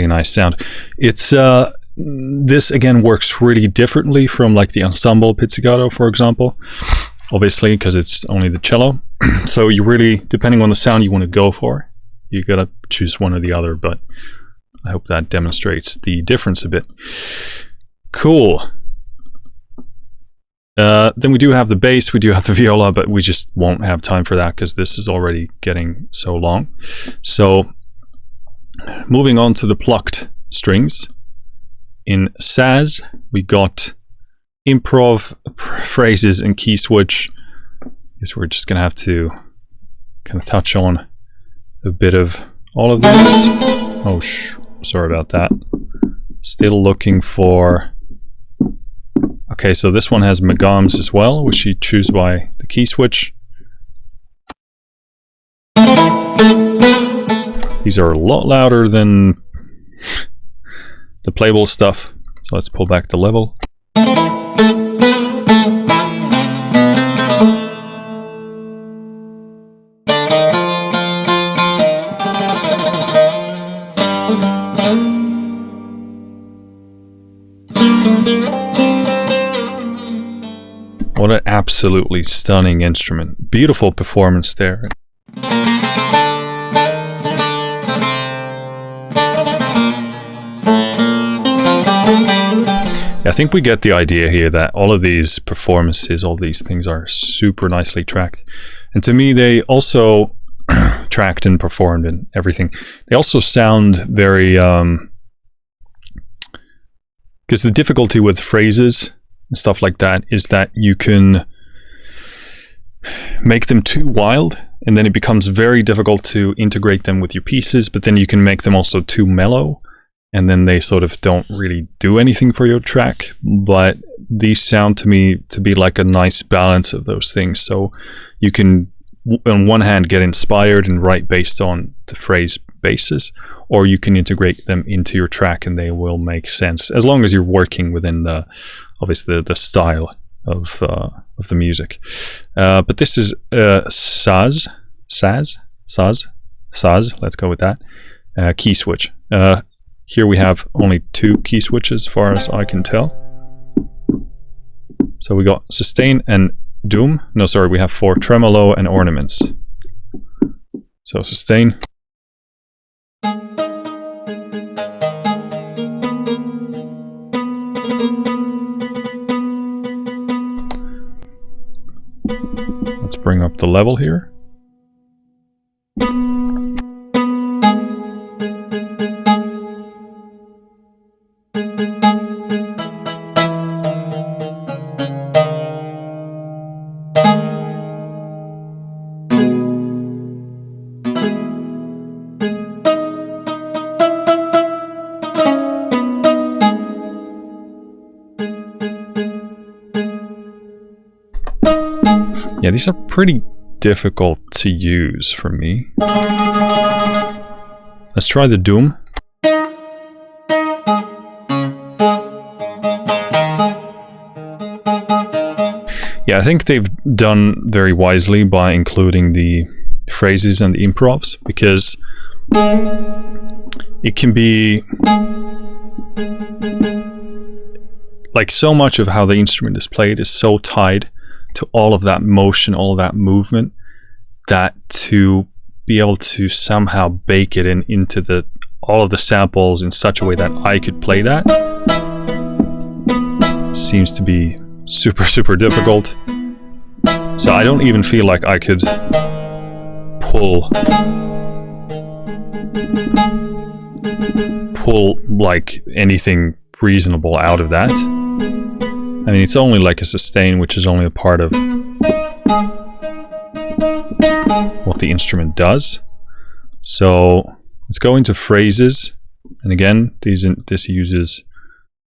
Nice sound. It's this again works really differently from like the ensemble pizzicato, for example, obviously because it's only the cello. So you really, depending on the sound you want to go for, you gotta choose one or the other, but I hope that demonstrates the difference a bit. Cool. Then we do have the bass, we do have the viola, but we just won't have time for that because this is already getting so long. So moving on to the plucked strings. In E-Saz, we got improv phrases and key switch. I guess we're just gonna have to kind of touch on a bit of all of this. Oh, sorry about that. Still looking for... Okay, so this one has megams as well, which you choose by the key switch. These are a lot louder than the playable stuff, so let's pull back the level. What an absolutely stunning instrument. Beautiful performance there. I think we get the idea here that all of these performances, all these things are super nicely tracked. And to me, they also tracked and performed and everything. They also sound very... because the difficulty with phrases and stuff like that is that you can make them too wild, and then it becomes very difficult to integrate them with your pieces, but then you can make them also too mellow, and then they sort of don't really do anything for your track. But these sound to me to be like a nice balance of those things. So you can, on one hand, get inspired and write based on the phrase basis, or you can integrate them into your track and they will make sense, as long as you're working within the, obviously, the style of the music. But this is Saz, let's go with that, key switch. Here we have only 2 key switches as far as I can tell. So we got sustain and doom. No, sorry, we have 4 tremolo and ornaments. So sustain. Let's bring up the level here. Yeah, these are pretty difficult to use for me. Let's try the doom. Yeah, I think they've done very wisely by including the phrases and the improvs, because it can be like so much of how the instrument is played is so tied to all of that motion, all of that movement, that to be able to somehow bake it into all of the samples in such a way that I could play that seems to be super, super difficult. So I don't even feel like I could pull like anything reasonable out of that. I mean, it's only like a sustain, which is only a part of what the instrument does. So let's go into phrases. And again, this uses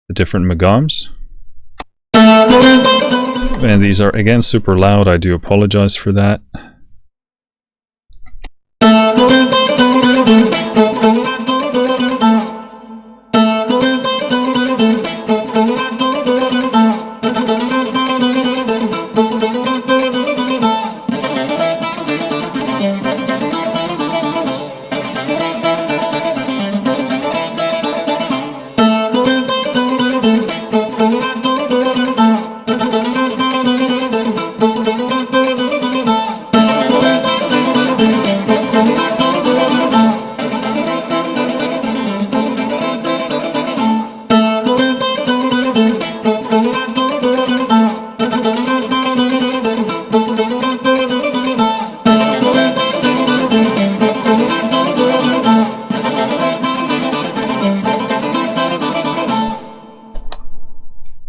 the different magams. And these are, again, super loud. I do apologize for that.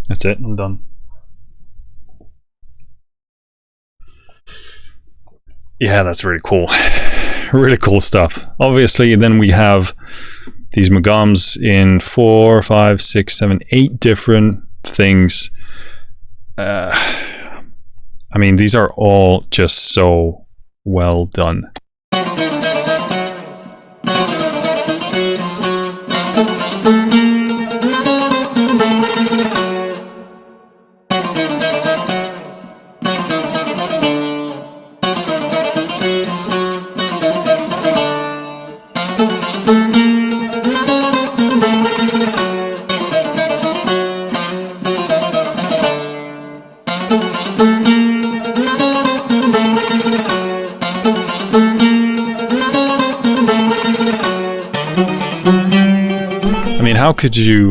That's it, I'm done. Yeah, that's really cool. Really cool stuff. Obviously, then we have these magams in 4, 5, 6, 7, 8 different things. I mean, these are all just so well done.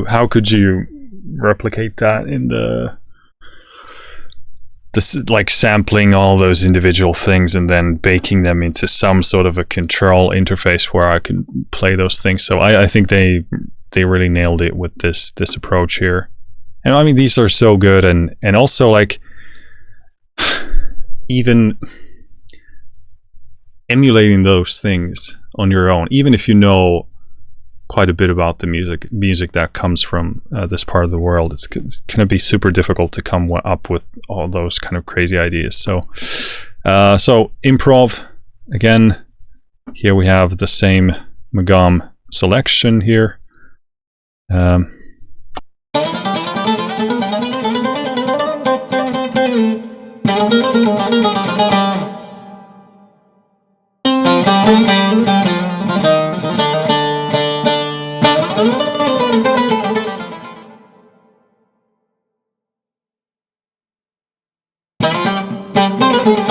How could you replicate that in this, like sampling all those individual things and then baking them into some sort of a control interface where I can play those things? So I think they really nailed it with this approach here. And I mean, these are so good, and also like even emulating those things on your own, even if you know quite a bit about the music that comes from this part of the world, it's going to be super difficult to come up with all those kind of crazy ideas. So improv, again, here we have the same magam selection here.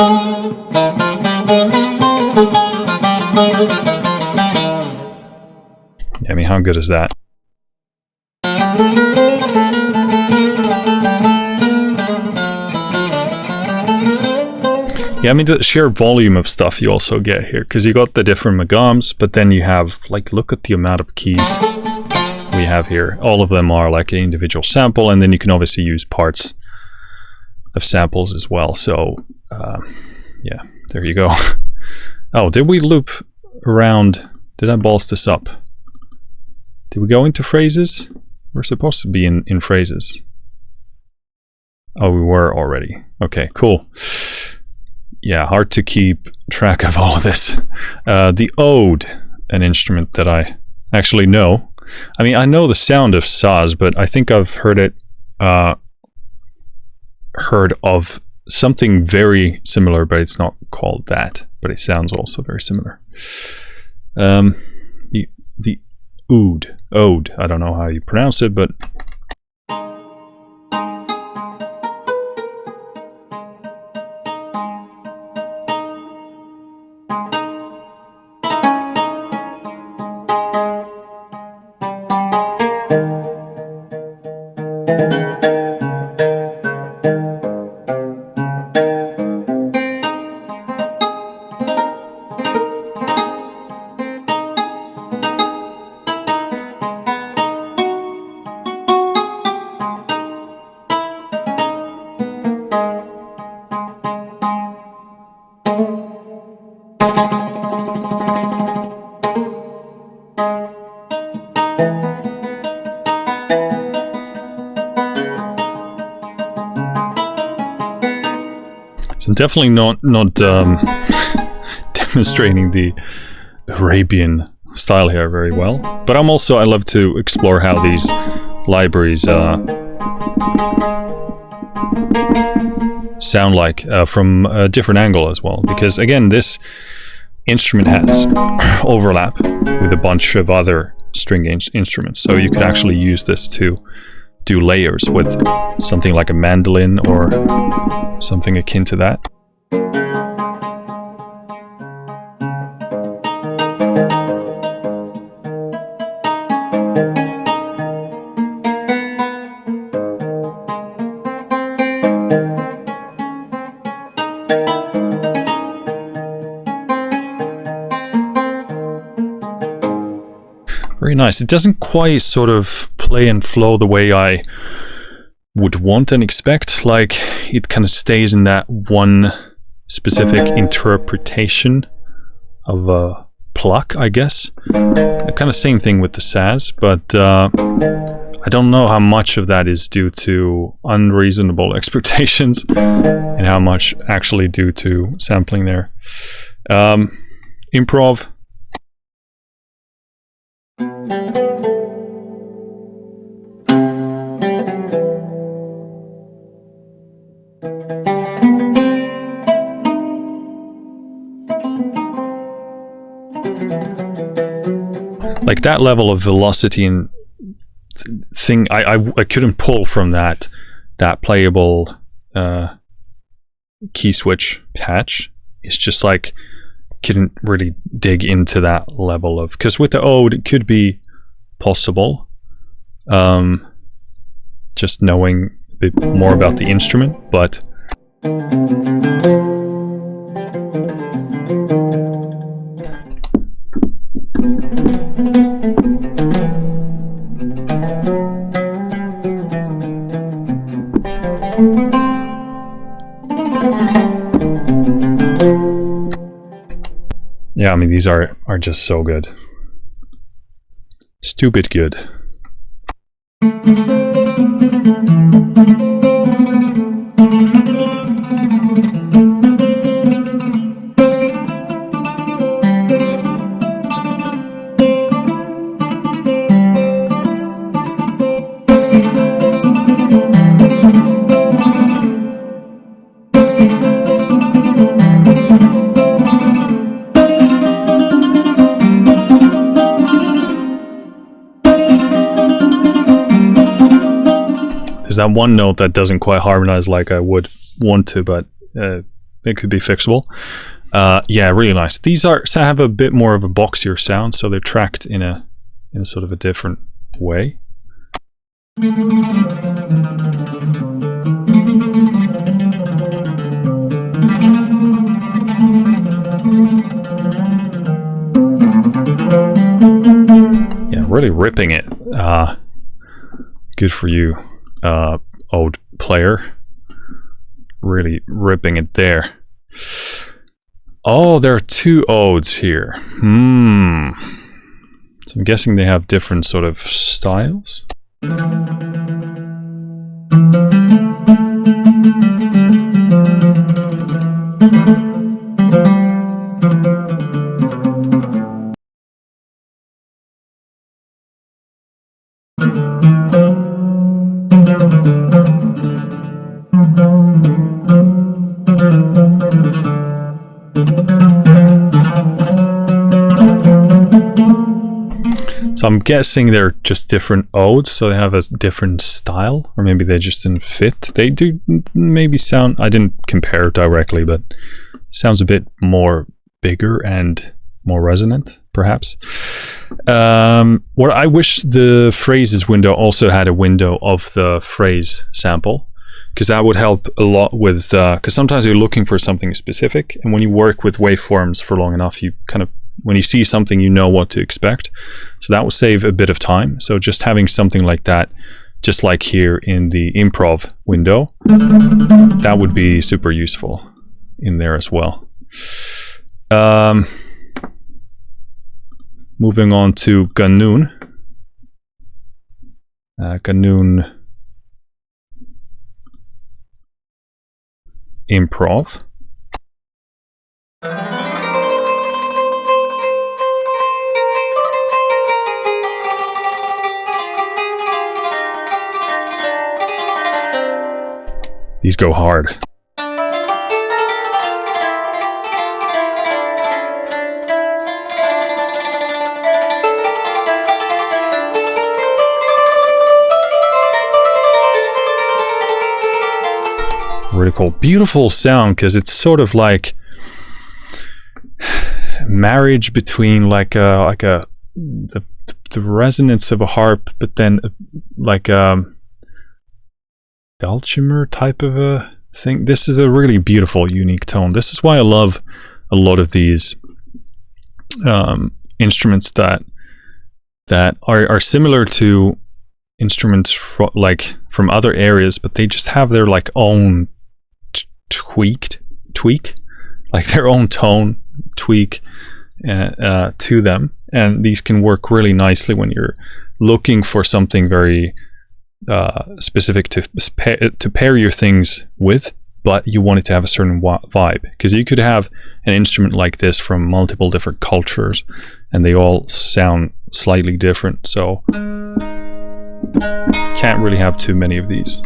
I mean, how good is that? Yeah, I mean, the sheer volume of stuff you also get here, because you got the different magams, but then you have, like, look at the amount of keys we have here. All of them are like an individual sample, and then you can obviously use parts of samples as well. So, yeah, there you go. Oh, did we loop around? Did I balls this up? Did we go into phrases? We're supposed to be in phrases. Oh, we were already. Okay, cool. Yeah, hard to keep track of all of this. The ode, an instrument that I actually know. I mean, I know the sound of saz, but I think I've heard of something very similar, but it's not called that. But it sounds also very similar. The ode. I don't know how you pronounce it, but I'm definitely not demonstrating the Arabian style here very well, but I love to explore how these libraries sound like from a different angle as well, because again, this instrument has overlap with a bunch of other string instruments, so you could actually use this to do layers with something like a mandolin or something akin to that. Very nice. It doesn't quite sort of play and flow the way I would want and expect. Like, it kind of stays in that one specific interpretation of a pluck, I guess. Kind of same thing with the Saz, but I don't know how much of that is due to unreasonable expectations and how much actually due to sampling there. Improv. Like that level of velocity and thing, I couldn't pull from that playable key switch patch. It's just like couldn't really dig into that level of, because with the ode it could be possible, just knowing a bit more about the instrument, but yeah, I mean, these are just so good. Stupid good. There's that one note that doesn't quite harmonize like I would want to, but it could be fixable. Yeah, really nice. These have a bit more of a boxier sound, so they're tracked in a sort of a different way. Yeah, really ripping it. Good for you, old player. Really ripping it there. Oh, there are two odes here. So I'm guessing they have different sort of styles. So I'm guessing they're just different odes, so they have a different style, or maybe they just didn't fit. They do maybe sound, I didn't compare directly, but sounds a bit more bigger and more resonant, perhaps. What I wish the phrases window also had a window of the phrase sample, because that would help a lot with, because sometimes you're looking for something specific, and when you work with waveforms for long enough, you kind of, when you see something, you know what to expect. So that will save a bit of time. So just having something like that, just like here in the improv window, that would be super useful in there as well. Moving on to Qanun. Qanun improv. These go hard. Really cool. Beautiful sound, because it's sort of like marriage between the resonance of a harp, but then like dulcimer type of a thing. This is a really beautiful, unique tone. This is why I love a lot of these instruments that are similar to instruments from other areas, but they just have their like own tweak, like their own tone tweak to them, and these can work really nicely when you're looking for something very specific to pair your things with, but you want it to have a certain vibe, because you could have an instrument like this from multiple different cultures and they all sound slightly different, so can't really have too many of these.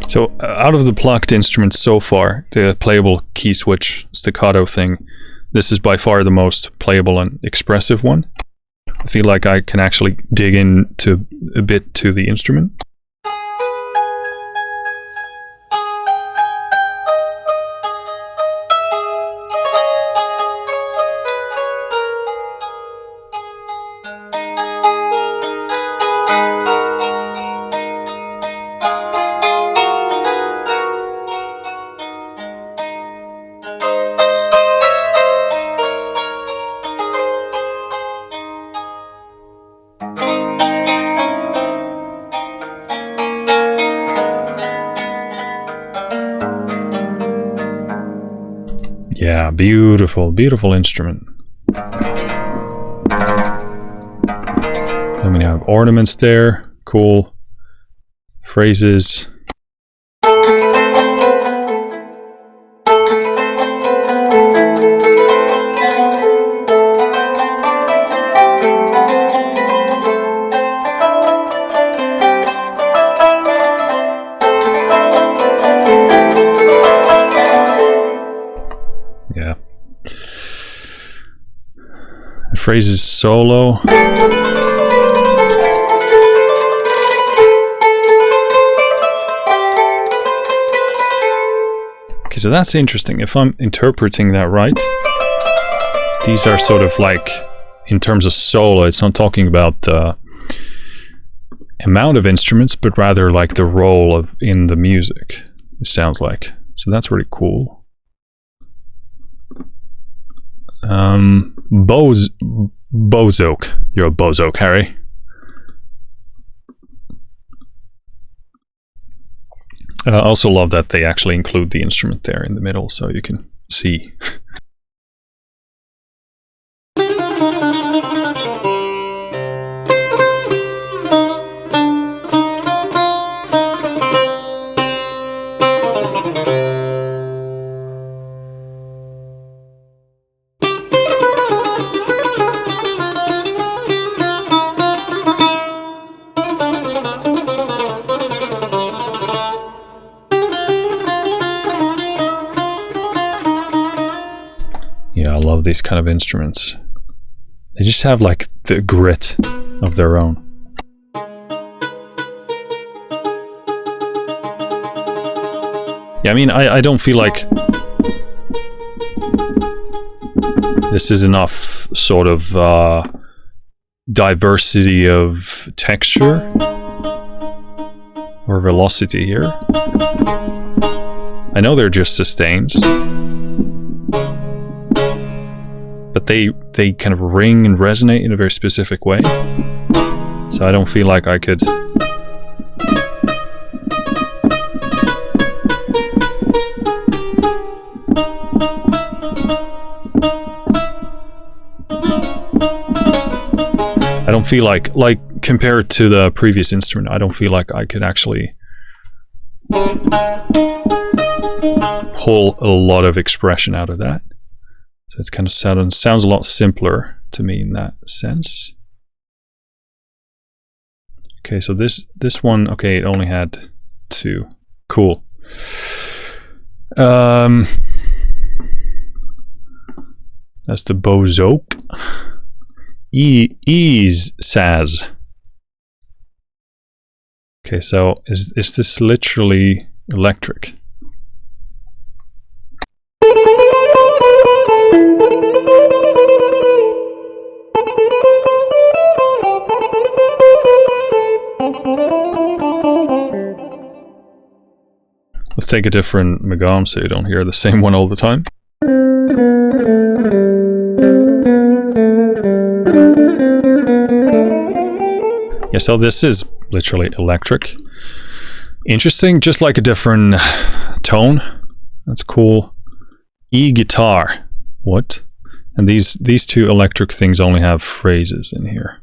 So out of the plucked instruments so far, the playable key switch staccato thing, this is by far the most playable and expressive one. I feel like I can actually dig into a bit to the instrument. Yeah, beautiful, beautiful instrument. Then we have ornaments there, cool phrases. phrases solo. Okay, so that's interesting. If I'm interpreting that right, these are sort of like, in terms of solo, it's not talking about the amount of instruments, but rather like the role of in the music, it sounds like. So that's really cool. Bouzouk. You're a Bouzouk, Harry. I also love that they actually include the instrument there in the middle so you can see. Yeah, I love these kind of instruments. They just have like the grit of their own. Yeah, I mean, I don't feel like this is enough sort of diversity of texture or velocity here. I know they're just sustains, but they kind of ring and resonate in a very specific way. So I don't feel like I could compared to the previous instrument, I don't feel like I could actually pull a lot of expression out of that. So it's kind of sounds a lot simpler to me in that sense. Okay, so this one, okay, it only had 2. Cool. That's the Bouzouk. E-Saz. Okay, so is this literally electric? Let's take a different megam so you don't hear the same one all the time. Yeah, so this is literally electric. Interesting, just like a different tone. That's cool. E-guitar. What? And these 2 electric things only have phrases in here.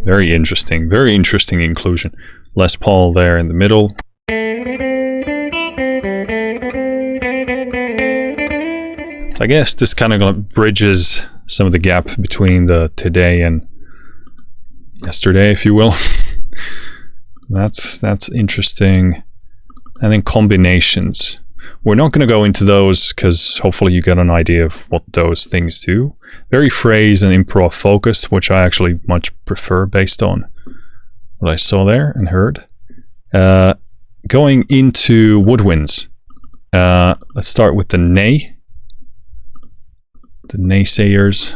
Very interesting inclusion. Les Paul there in the middle. So I guess this kind of bridges some of the gap between the today and yesterday, if you will. That's interesting. And then combinations. We're not going to go into those because hopefully you get an idea of what those things do. Very phrase and improv focused, which I actually much prefer based on what I saw there and heard. Going into woodwinds. Let's start with the nay. The naysayers.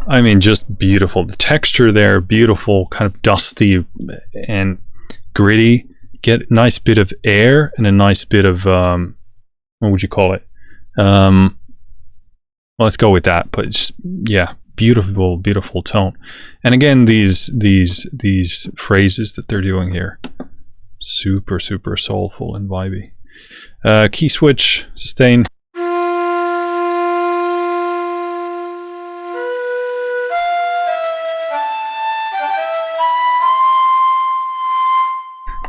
I mean, just beautiful. The texture there, beautiful, kind of dusty and gritty. get a nice bit of air and a nice bit of what would you call it? Well, let's go with that. But it's just, yeah, beautiful, beautiful tone. And again, these phrases that they're doing here, super, super soulful and vibey. Key switch, sustain.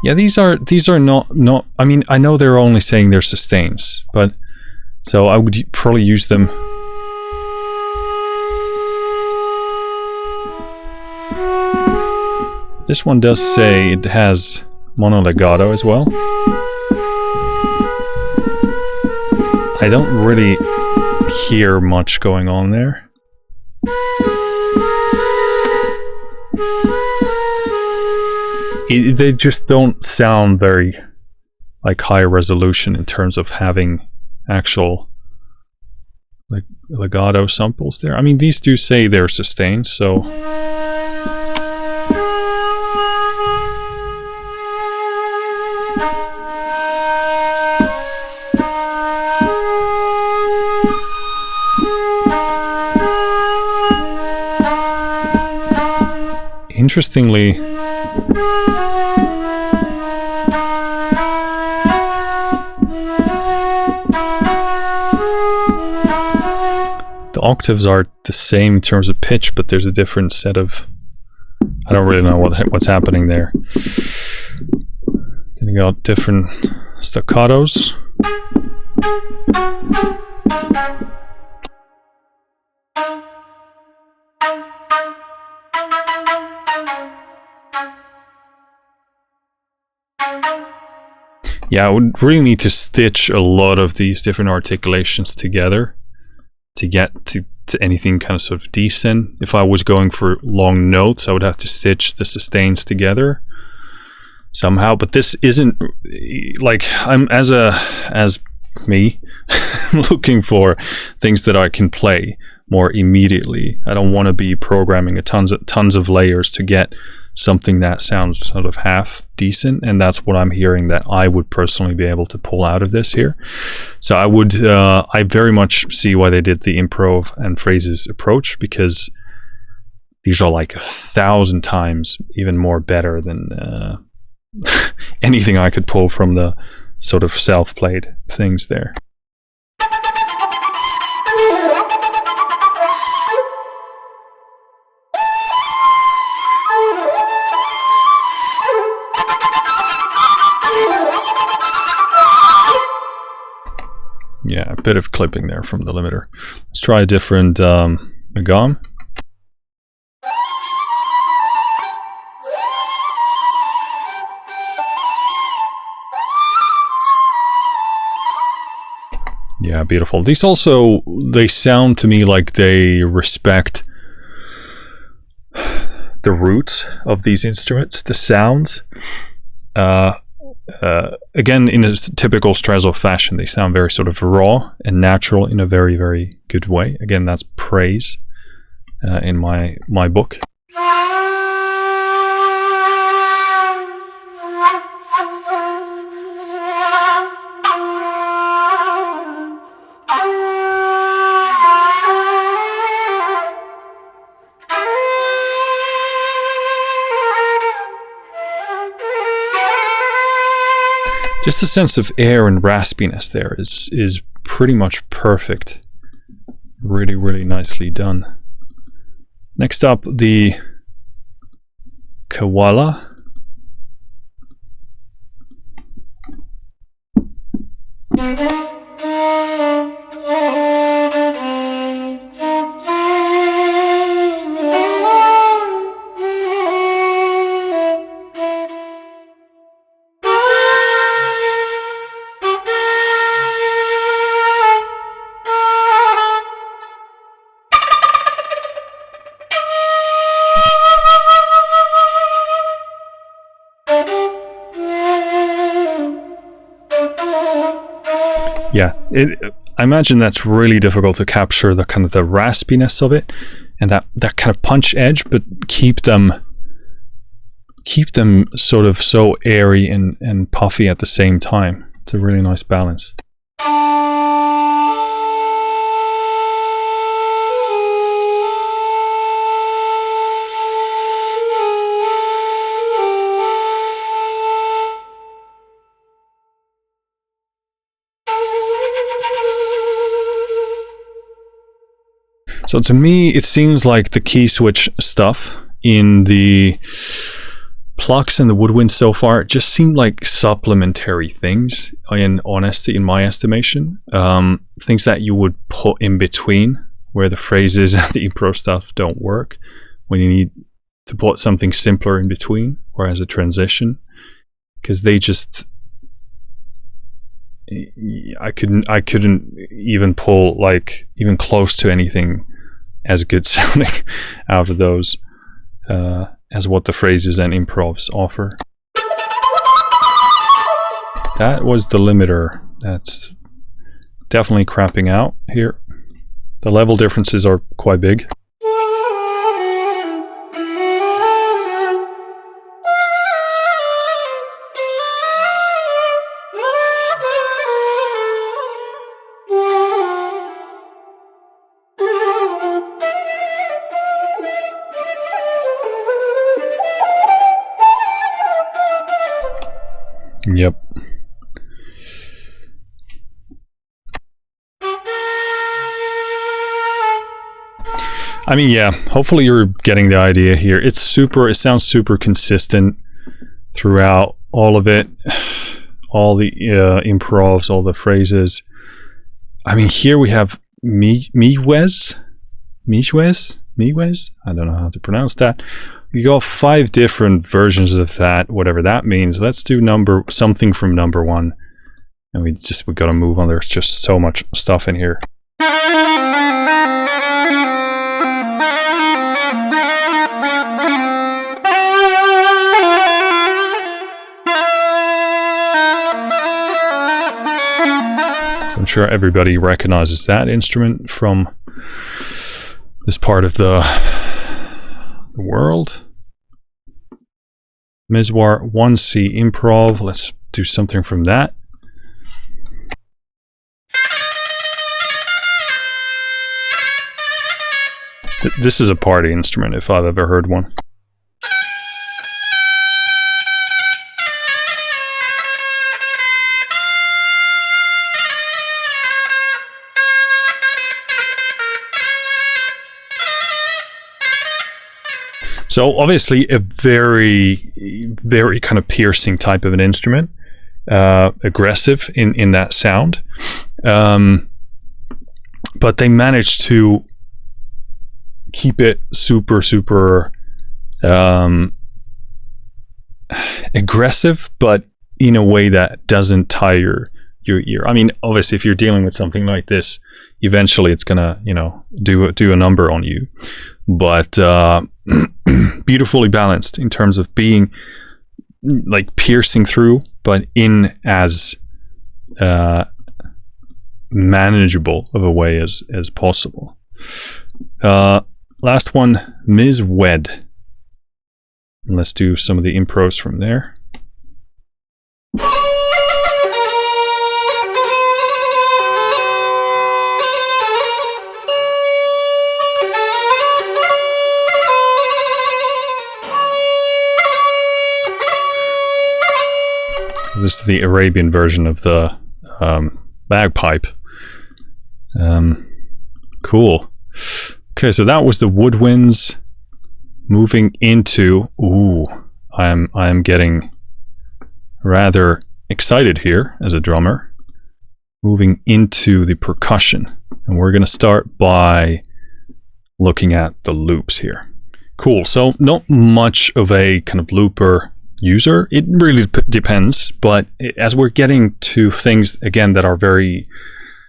Yeah, these are not. I mean, I know they're only saying they're sustains, but so I would probably use them. This one does say it has mono legato as well. I don't really hear much going on there. They just don't sound very like high resolution in terms of having actual like legato samples there. I mean, these do say they're sustained, so interestingly, the octaves are the same in terms of pitch, but there's a different set of, I don't really know what's happening there. Then you got different staccatos. Yeah, I would really need to stitch a lot of these different articulations together to get to anything kind of sort of decent. If I was going for long notes, I would have to stitch the sustains together somehow. But this isn't like, I'm as me looking for things that I can play more immediately. I don't want to be programming tons of layers to get something that sounds sort of half decent, and that's what I'm hearing that I would personally be able to pull out of this here. So I very much see why they did the improv and phrases approach, because these are like 1,000 times even more better than anything I could pull from the sort of self-played things there. Yeah, a bit of clipping there from the limiter. Let's try a different magam. Yeah, beautiful. These also, they sound to me like they respect the roots of these instruments, the sounds. Again, in a typical Strezov fashion, they sound very sort of raw and natural in a very, very good way. Again, that's praise in my book. Just the sense of air and raspiness there is pretty much perfect. Really, really nicely done. Next up, the Kawala. Yeah, I imagine that's really difficult to capture the kind of the raspiness of it and that kind of punch edge, but keep them keep them sort of so airy and puffy at the same time. It's a really nice balance. So to me, it seems like the key switch stuff in the plucks and the woodwinds so far just seemed like supplementary things, in honesty, in my estimation. Things that you would put in between where the phrases and the improv stuff don't work, when you need to put something simpler in between or as a transition, because they just... I couldn't even pull like even close to anything as good sounding out of those as what the phrases and improvs offer. That was the limiter. That's definitely crapping out here. The level differences are quite big. Yep. I mean, yeah, hopefully you're getting the idea here. It sounds super consistent throughout all of it. All the improvs, all the phrases. I mean, here we have Mijwez? I don't know how to pronounce that. You got 5 different versions of that, whatever that means. Let's do something from number 1. And we gotta move on. There's just so much stuff in here. I'm sure everybody recognizes that instrument from this part of the world. Mizwar 1C improv. Let's do something from that. This is a party instrument if I've ever heard one. So obviously a very, very kind of piercing type of an instrument, aggressive in that sound, but they managed to keep it super aggressive, but in a way that doesn't tire your ear. I mean, obviously, if you're dealing with something like this, eventually it's gonna, do a number on you. But beautifully balanced in terms of being like piercing through, but in as manageable of a way as possible. Last one, Mizwed. And let's do some of the impros from there. This is the Arabian version of the bagpipe. Cool. Okay, so that was the woodwinds. Moving into, I am getting rather excited here as a drummer. Moving into the percussion, and we're going to start by looking at the loops here. Cool. So not much of a kind of looper user. It really depends, but as we're getting to things again that are very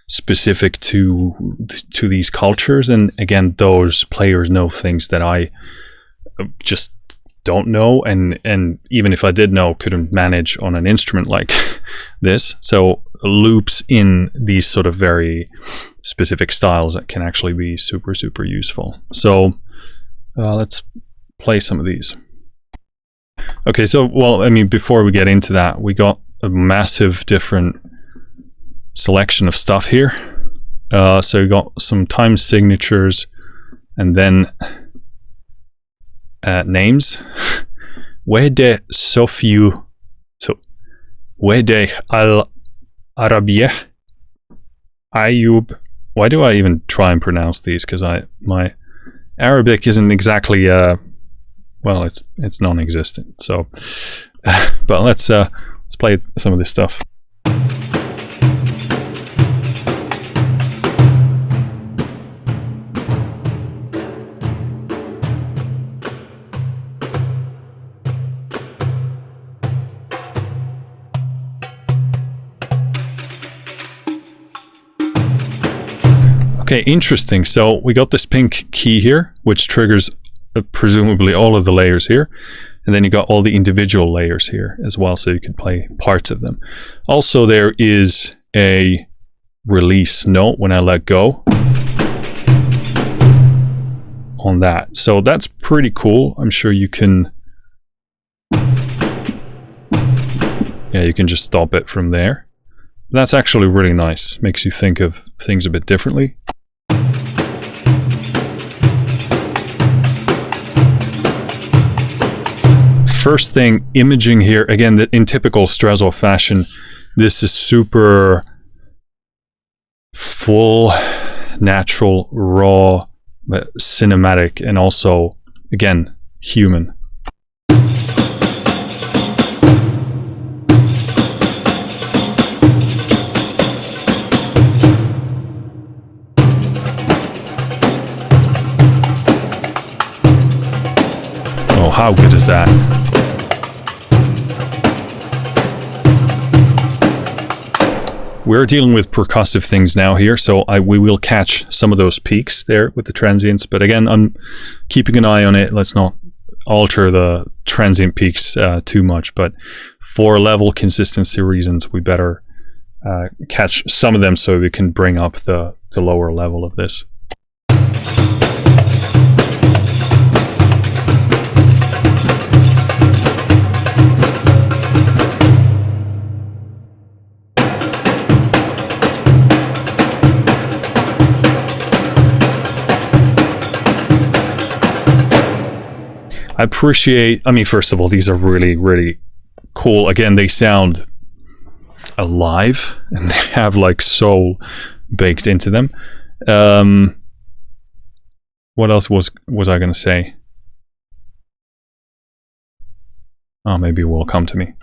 specific to these cultures, and again those players know things that I just don't know, and even if I did know, couldn't manage on an instrument like this. So loops in these sort of very specific styles that can actually be super useful. So let's play some of these. Okay, so, well, I mean, before we get into that, we got a massive different selection of stuff here. So you got some time signatures, and then names. Wede Sofiu, so Wede Al Arabian Ayub. Why do I even try and pronounce these? Because my Arabic isn't exactly well, it's non-existent. So, but let's play some of this stuff. Okay, interesting. So we got this pink key here, which triggers presumably all of the layers here. And then you got all the individual layers here as well, so you can play parts of them. Also, there is a release note when I let go on that. So that's pretty cool. I'm sure you can... yeah, you can just stop it from there. That's actually really nice. Makes you think of things a bit differently. First thing, imaging here. Again, in typical Strezov fashion, this is super full, natural, raw, cinematic, and also, again, human. Oh, how good is that? We're dealing with percussive things now here, so we will catch some of those peaks there with the transients, but again, I'm keeping an eye on it. Let's not alter the transient peaks too much, but for level consistency reasons, we better catch some of them so we can bring up the lower level of this. I appreciate, I mean, first of all, these are really, really cool. Again, they sound alive and they have like soul baked into them. What else was I going to say? Oh, maybe it will come to me.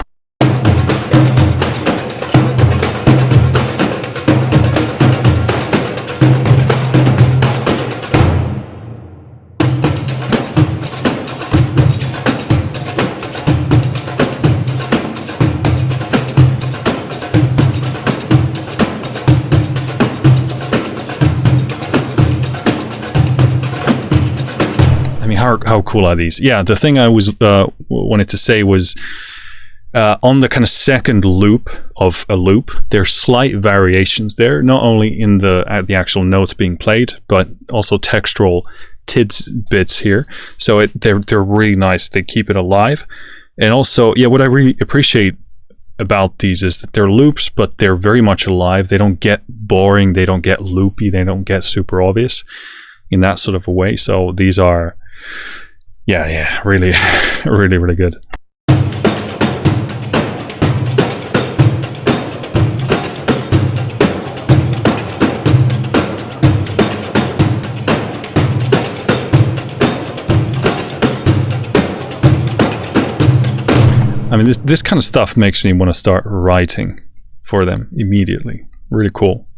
How cool are these? Yeah, the thing I was wanted to say was on the kind of second loop of a loop, there's slight variations there, not only in the actual notes being played, but also textural tidbits here. So they're really nice. They keep it alive, and also, yeah, what I really appreciate about these is that they're loops, but they're very much alive. They don't get boring. They don't get loopy. They don't get super obvious in that sort of a way. So these are. Yeah, really, really, really good. I mean, this kind of stuff makes me want to start writing for them immediately. Really cool.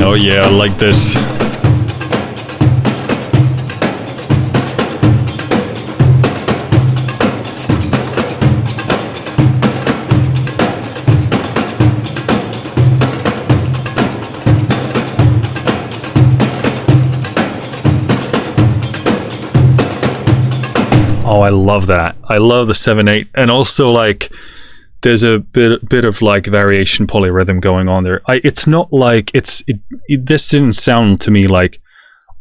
Oh yeah, I like this. Oh, I love that. I love the 7/8, and also like there's a bit of like variation polyrhythm going on there. It's not like this didn't sound to me like,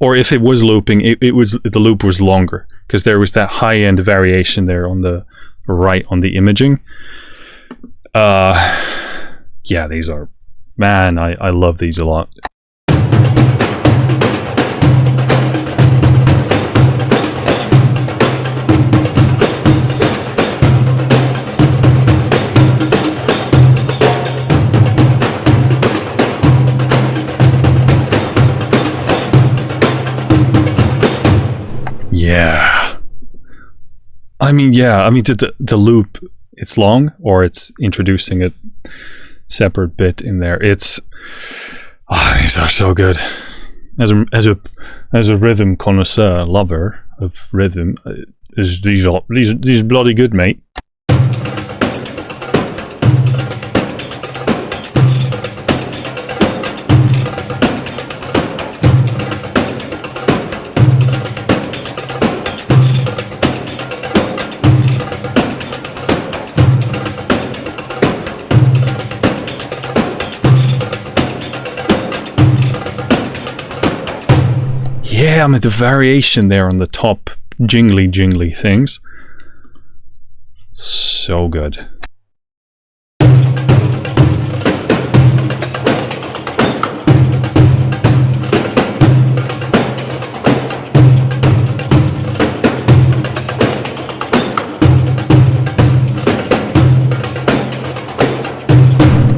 or if it was looping, it was, the loop was longer because there was that high end variation there on the right on the imaging. Yeah, these are, man, I love these a lot. Yeah. I mean, the loop, it's long, or it's introducing a separate bit in there. It's, these are so good. As a rhythm connoisseur, lover of rhythm, these are bloody good, mate. Yeah, I mean, the variation there on the top, jingly things. So good.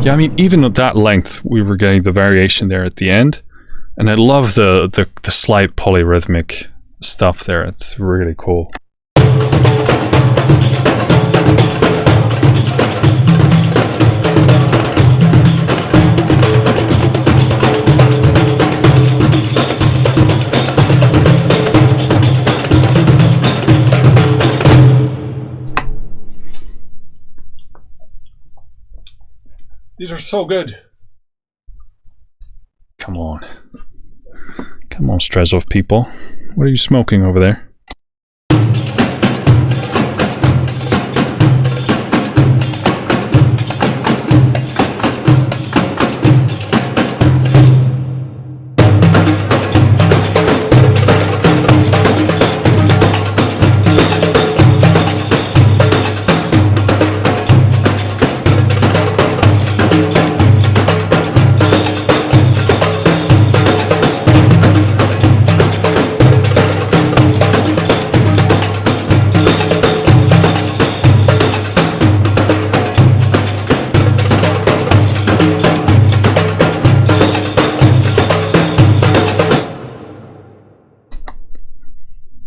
Yeah, I mean, even at that length, we were getting the variation there at the end. And I love the slight polyrhythmic stuff there. It's really cool. These are so good. Come on. Come on, Strezov people. What are you smoking over there?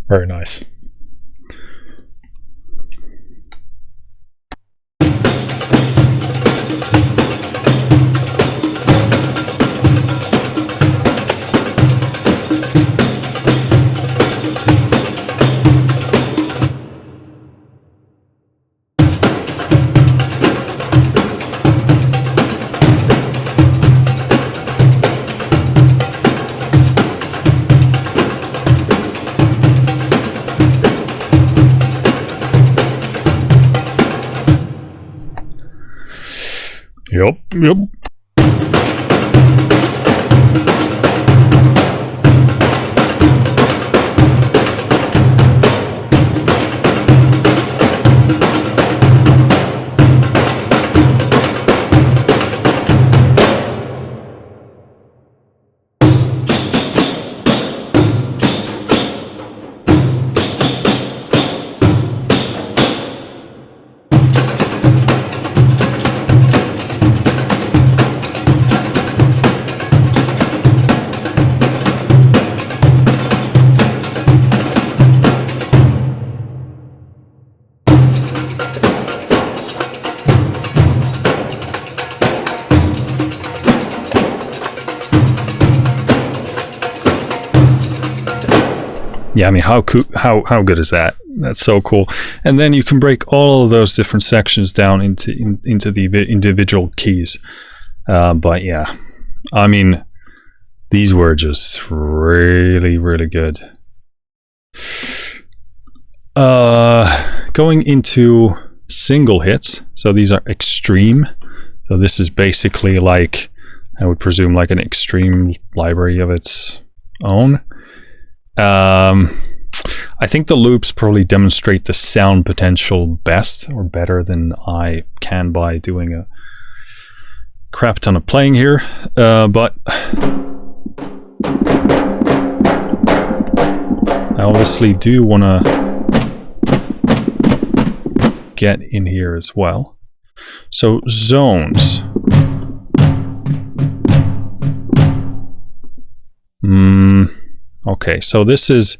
Very nice. Yep. Yeah, I mean, how good is that? That's so cool. And then you can break all of those different sections down into the individual keys. But yeah, I mean, these were just really, really good. Going into single hits, so these are extreme. So this is basically like, I would presume, like an extreme library of its own. I think the loops probably demonstrate the sound potential best, or better than I can by doing a crap ton of playing here. But I obviously do want to get in here as well. So zones. Okay, so this is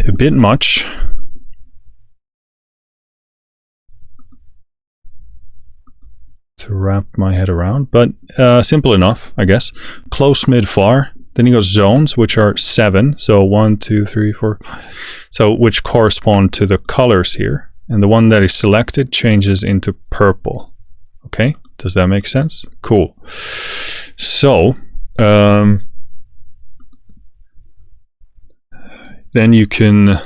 a bit much. To wrap my head around, but simple enough, I guess. Close, mid, far. Then you got zones, which are 7. So 1, 2, 3, 4. So which correspond to the colors here. And the one that is selected changes into purple. Okay, does that make sense? Cool. So then you can,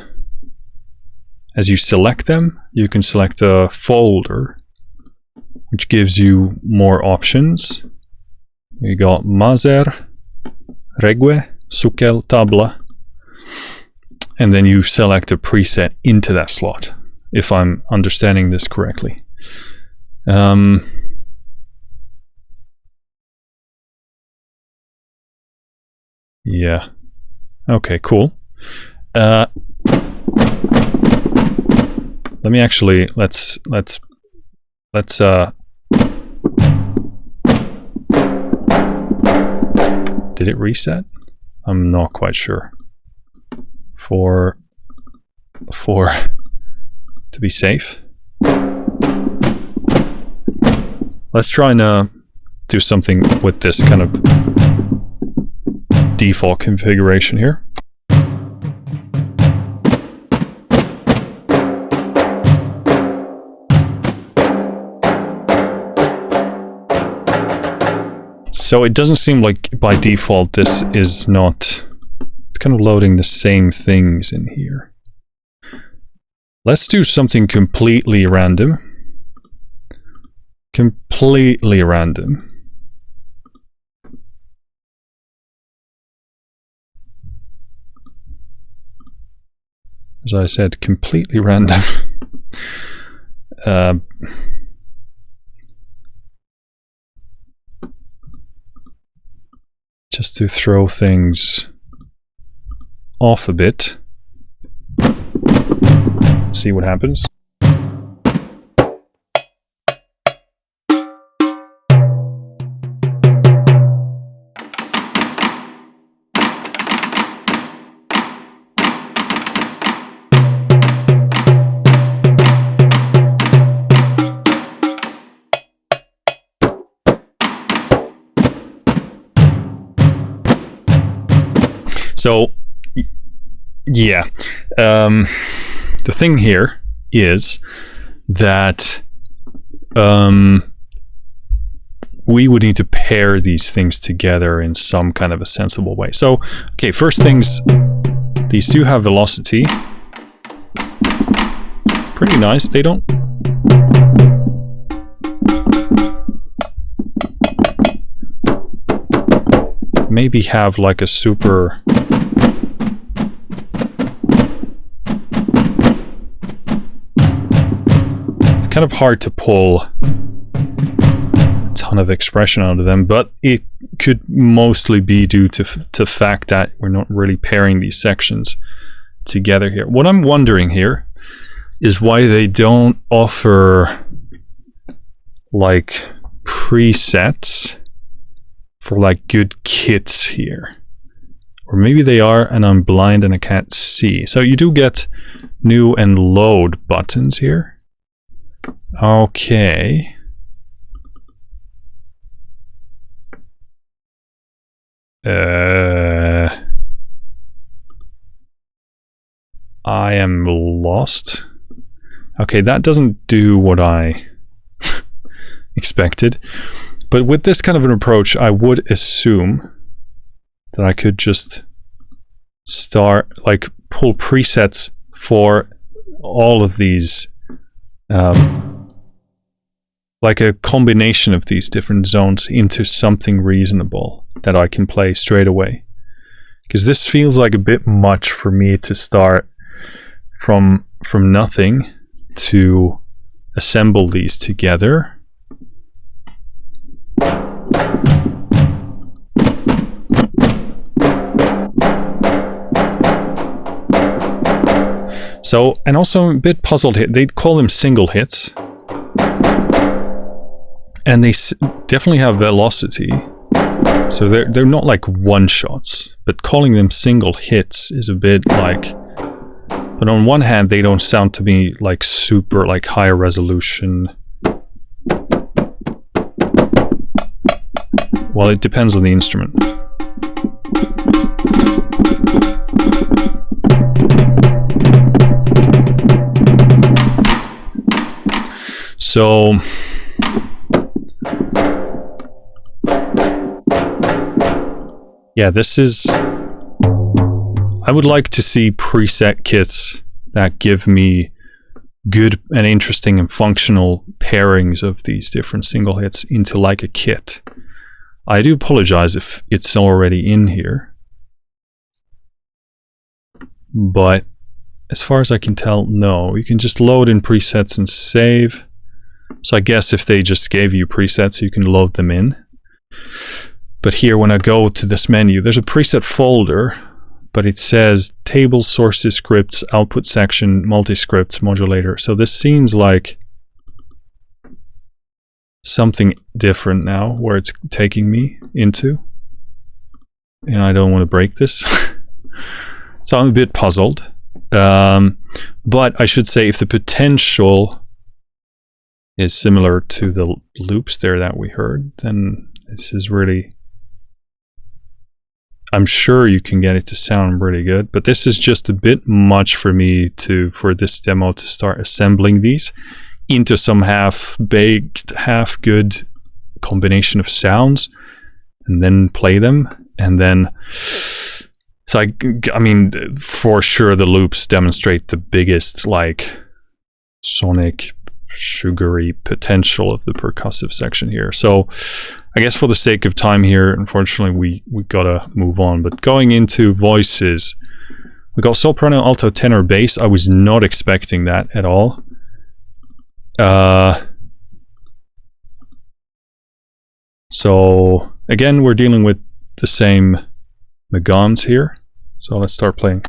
as you select them, you can select a folder, which gives you more options. We got Mazer, Regue, Sukel, Tabla, and then you select a preset into that slot, if I'm understanding this correctly. Yeah. Okay, cool. Let me actually, let's did it reset? I'm not quite sure. For to be safe, let's try and do something with this kind of default configuration here. So it doesn't seem like by default this is not, it's kind of loading the same things in here. Let's do something completely random. Completely random. As I said, completely random. Just to throw things off a bit. See what happens. So, yeah, the thing here is that we would need to pair these things together in some kind of a sensible way. So, okay, first things, these do have velocity. It's pretty nice. They don't... maybe have like a super... kind of hard to pull a ton of expression out of them, but it could mostly be due to the fact that we're not really pairing these sections together here. What I'm wondering here is why they don't offer like presets for like good kits here. Or maybe they are and I'm blind and I can't see. So you do get new and load buttons here. Okay. I am lost. Okay, that doesn't do what I expected. But with this kind of an approach, I would assume that I could just start, like, pull presets for all of these, like a combination of these different zones into something reasonable that I can play straight away. Because this feels like a bit much for me to start from nothing to assemble these together. So, and also I'm a bit puzzled here. They call them single hits. And they definitely have velocity. So they're not like one shots, but calling them single hits is a bit like, but on one hand they don't sound to me like super like high resolution. Well, it depends on the instrument. So yeah, this is, I would like to see preset kits that give me good and interesting and functional pairings of these different single hits into like a kit. I do apologize if it's already in here, but as far as I can tell, no. You can just load in presets and save. So I guess if they just gave you presets, you can load them in. But here, when I go to this menu, there's a preset folder, but it says tables, sources, scripts, output section, multi-scripts, modulator. So this seems like something different now, where it's taking me into. And I don't want to break this. So I'm a bit puzzled. But I should say, if the potential is similar to the loops there that we heard, then this is really, I'm sure you can get it to sound really good, but this is just a bit much for me for this demo to start assembling these into some half-baked, half-good combination of sounds and then play them. And then, so I mean, for sure the loops demonstrate the biggest like sonic sugary potential of the percussive section here. So I guess for the sake of time here, unfortunately we gotta move on. But going into voices, we got soprano, alto, tenor, bass. I was not expecting that at all. So again, we're dealing with the same nagams here. So let's start playing.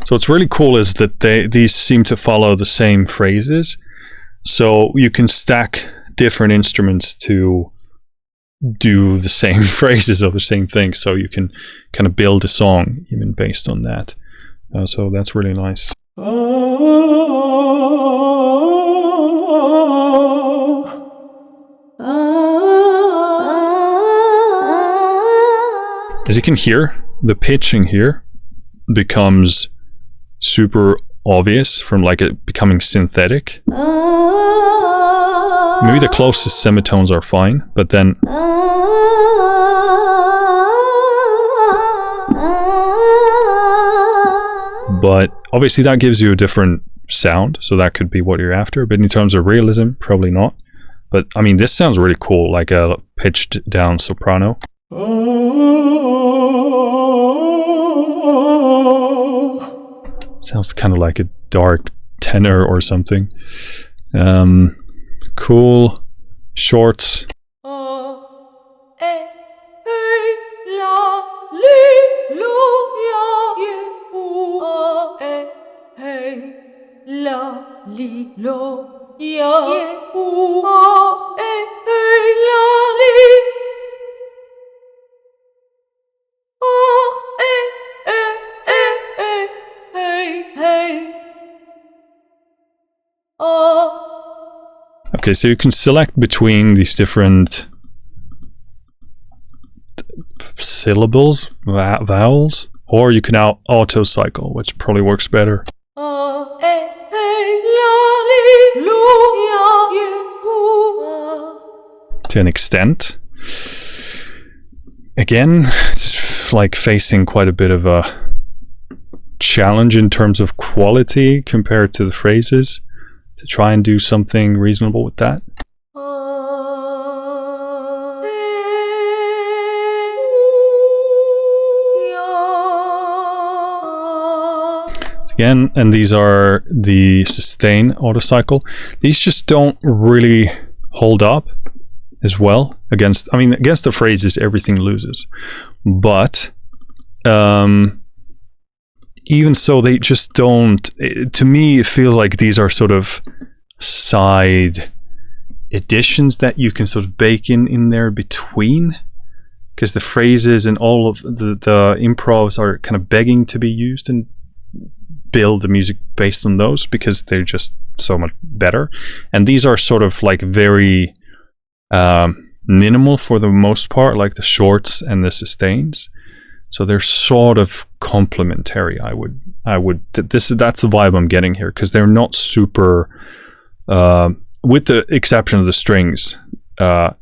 So what's really cool is that these seem to follow the same phrases. So you can stack different instruments to do the same phrases of the same thing. So you can kind of build a song even based on that. So that's really nice. As you can hear, the pitching here becomes super obvious from like it becoming synthetic. Maybe the closest semitones are fine, but then but obviously that gives you a different sound, so that could be what you're after. But in terms of realism, probably not. But I mean, this sounds really cool, like a pitched down soprano. Sounds kind of like a dark tenor or something. Cool. Shorts. Okay, so you can select between these different syllables, vowels, or you can auto cycle, which probably works better. to an extent. Again, it's like facing quite a bit of a challenge in terms of quality compared to the phrases, to try and do something reasonable with that. Again, and these are the sustain autocycle. These just don't really hold up as well against, I mean, against the phrases, everything loses. But even so, they just don't, to me, it feels like these are sort of side additions that you can sort of bake in there between, because the phrases and all of the improvs are kind of begging to be used and build the music based on those because they're just so much better. And these are sort of like very minimal for the most part, like the shorts and the sustains. So they're sort of complementary. That's the vibe I'm getting here, because they're not super, with the exception of the strings, they're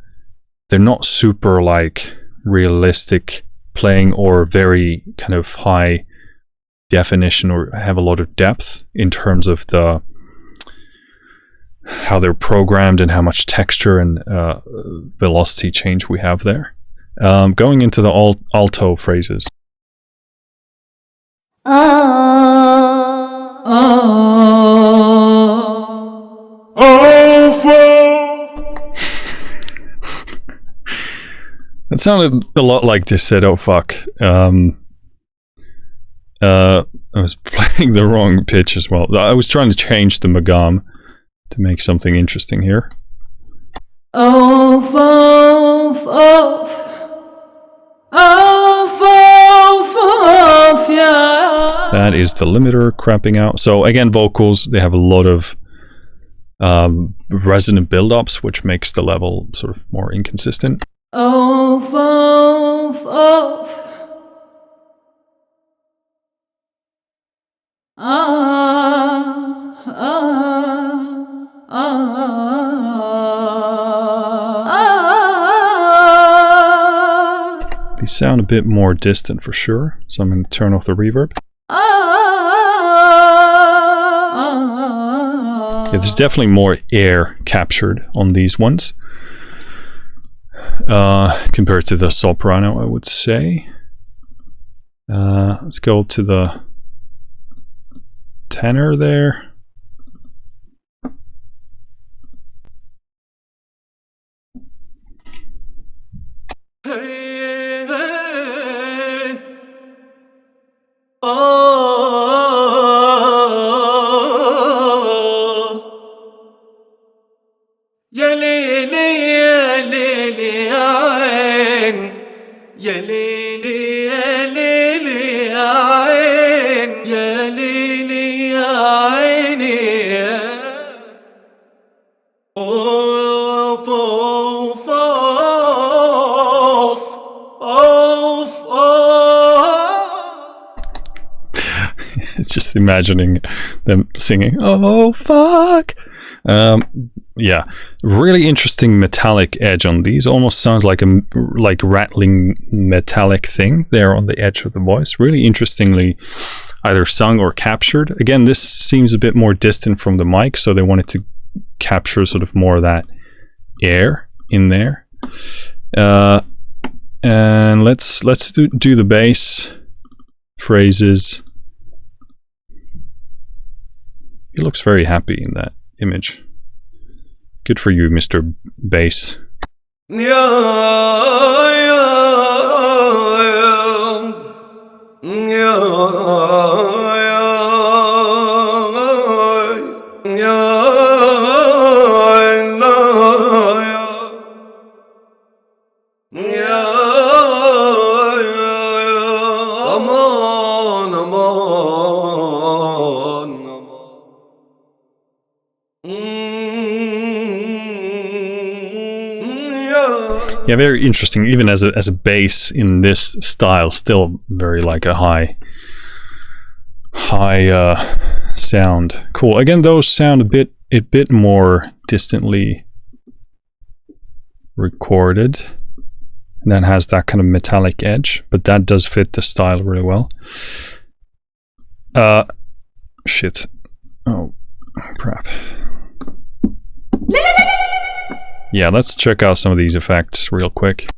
not super like realistic playing or very kind of high definition or have a lot of depth in terms of how they're programmed and how much texture and velocity change we have there. Going into the alto phrases. That sounded a lot like this said, oh fuck. I was playing the wrong pitch as well. I was trying to change the magam to make something interesting here. That is the limiter cramping out. So again, vocals, they have a lot of resonant build-ups, which makes the level sort of more inconsistent. These sound a bit more distant for sure, so I'm going to turn off the reverb. Yeah, there's definitely more air captured on these ones compared to the soprano, I would say. Let's go to the tenor there. It's just imagining them singing, oh fuck. Yeah, really interesting metallic edge on these. Almost sounds like a rattling metallic thing there on the edge of the voice. Really interestingly either sung or captured. Again, this seems a bit more distant from the mic, so they wanted to capture sort of more of that air in there. And let's do the bass phrases. He looks very happy in that image. Good for you, Mr. Bass. Yeah, very interesting. Even as a bass in this style, still very like a high sound. Cool. Again, those sound a bit a bit more distantly recorded. And that has that kind of metallic edge, but that does fit the style really well. Shit. Oh, crap. Yeah, let's check out some of these effects real quick.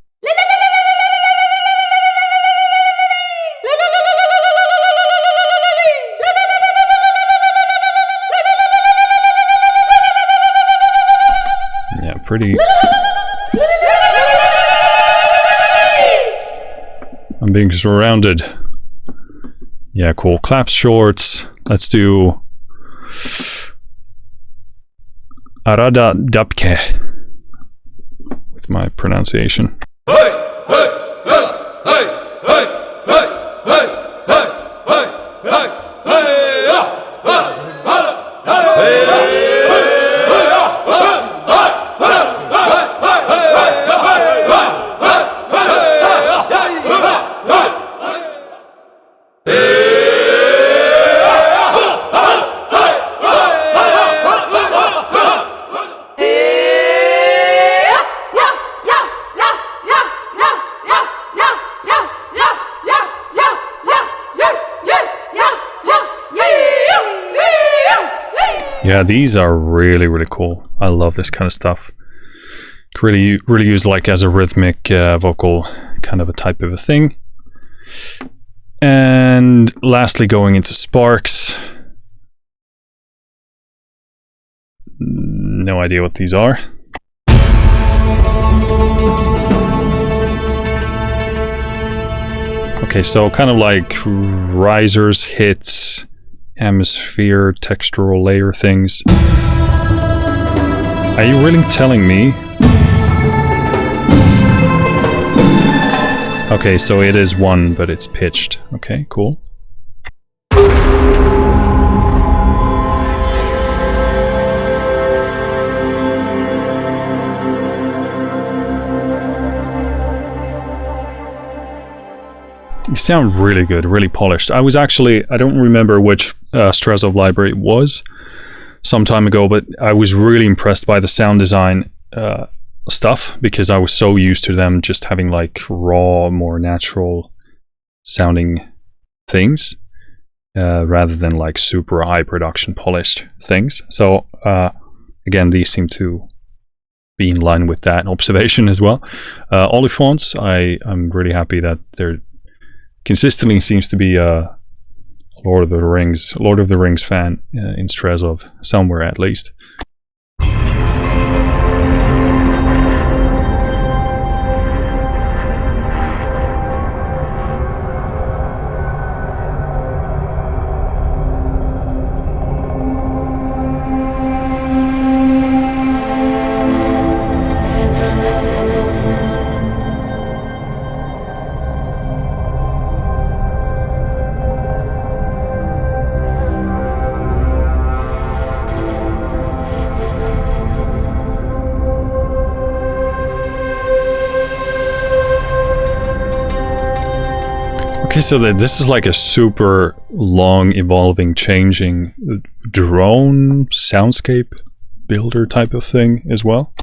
Yeah, pretty... I'm being surrounded. Yeah, cool. Claps shorts. Let's do... Arada Dabke. With my pronunciation. Yeah, these are really, really cool. I love this kind of stuff. Really use like as a rhythmic vocal kind of a type of a thing. And lastly, going into sparks. No idea what these are. Okay, so kind of like risers, hits, atmosphere, textural layer things. Are you really telling me? Okay, so it is one, but it's pitched. Okay, cool. You sound really good, really polished. I don't remember which Strezov library it was some time ago, but I was really impressed by the sound design stuff, because I was so used to them just having like raw, more natural sounding things rather than like super high production polished things. So again, these seem to be in line with that observation as well. Olifants, I'm really happy that they're consistently seems to be a Lord of the Rings fan in Strezov, somewhere at least. Okay, so this is like a super long, evolving, changing drone soundscape builder type of thing as well.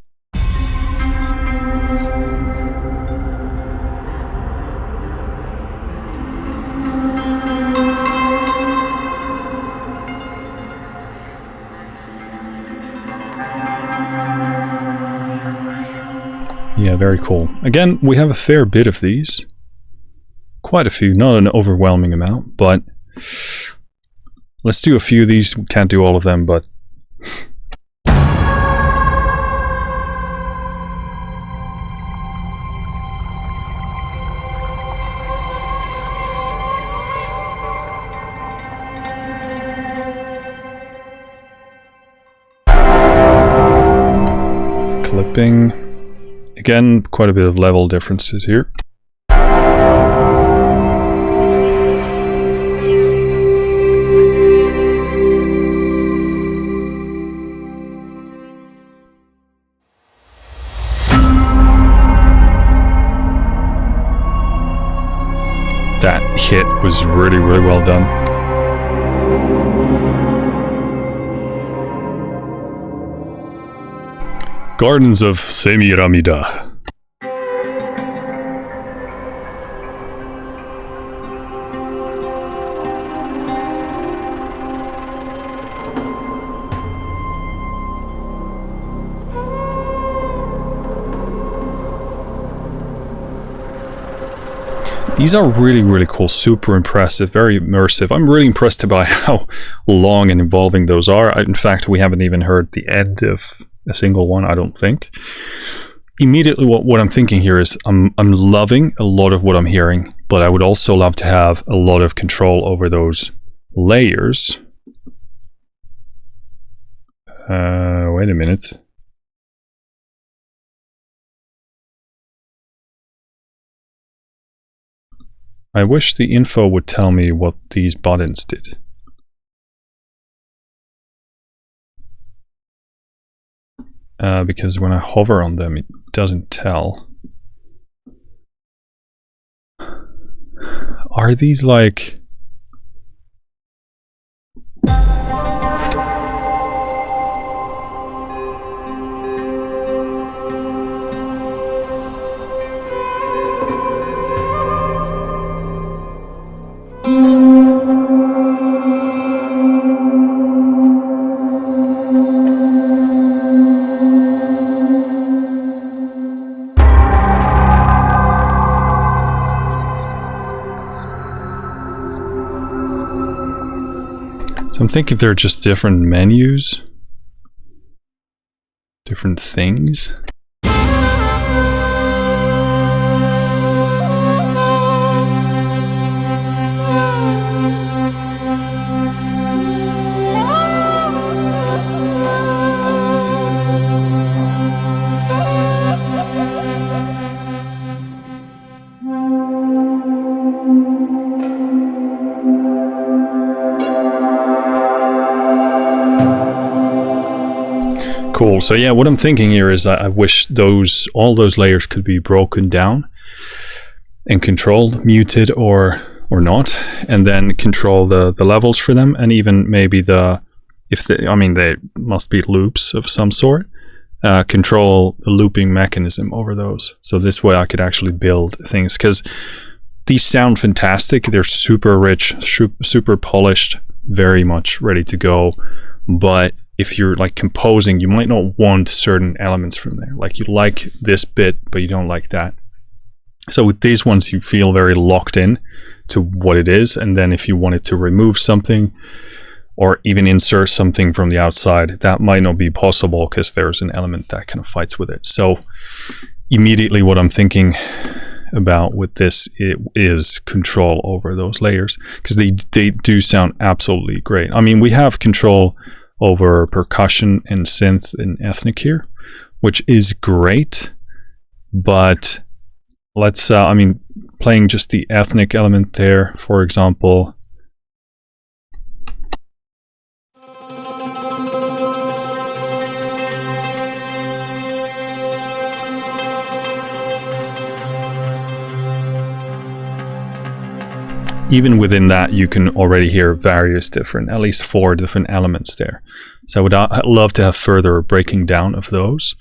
Yeah, very cool. Again, we have a fair bit of these. Quite a few, not an overwhelming amount, but let's do a few of these. We can't do all of them, but clipping. Again, quite a bit of level differences here. That hit was really, really well done. Gardens of Semiramida. These are really, really cool, super impressive, very immersive. I'm really impressed by how long and involving those are. In fact, we haven't even heard the end of a single one, I don't think. Immediately what I'm thinking here is I'm loving a lot of what I'm hearing, but I would also love to have a lot of control over those layers. Wait a minute. I wish the info would tell me what these buttons did. Because when I hover on them, it doesn't tell. Are these like... I'm thinking they're just different menus, different things. Cool. So yeah, what I'm thinking here is I wish all those layers could be broken down and controlled, muted or not, and then control the levels for them, and even maybe they must be loops of some sort. Control the looping mechanism over those. So this way I could actually build things, because these sound fantastic. They're super rich, super polished, very much ready to go. But if you're like composing, you might not want certain elements from there. Like you like this bit, but you don't like that. So with these ones, you feel very locked in to what it is. And then if you wanted to remove something or even insert something from the outside, that might not be possible because there's an element that kind of fights with it. So immediately what I'm thinking about with this is control over those layers, because they do sound absolutely great. I mean, we have control over percussion and synth and ethnic here, which is great, but let's playing just the ethnic element there, for example. Even within that, you can already hear various different, at least 4 different elements there. So I would love to have further breaking down of those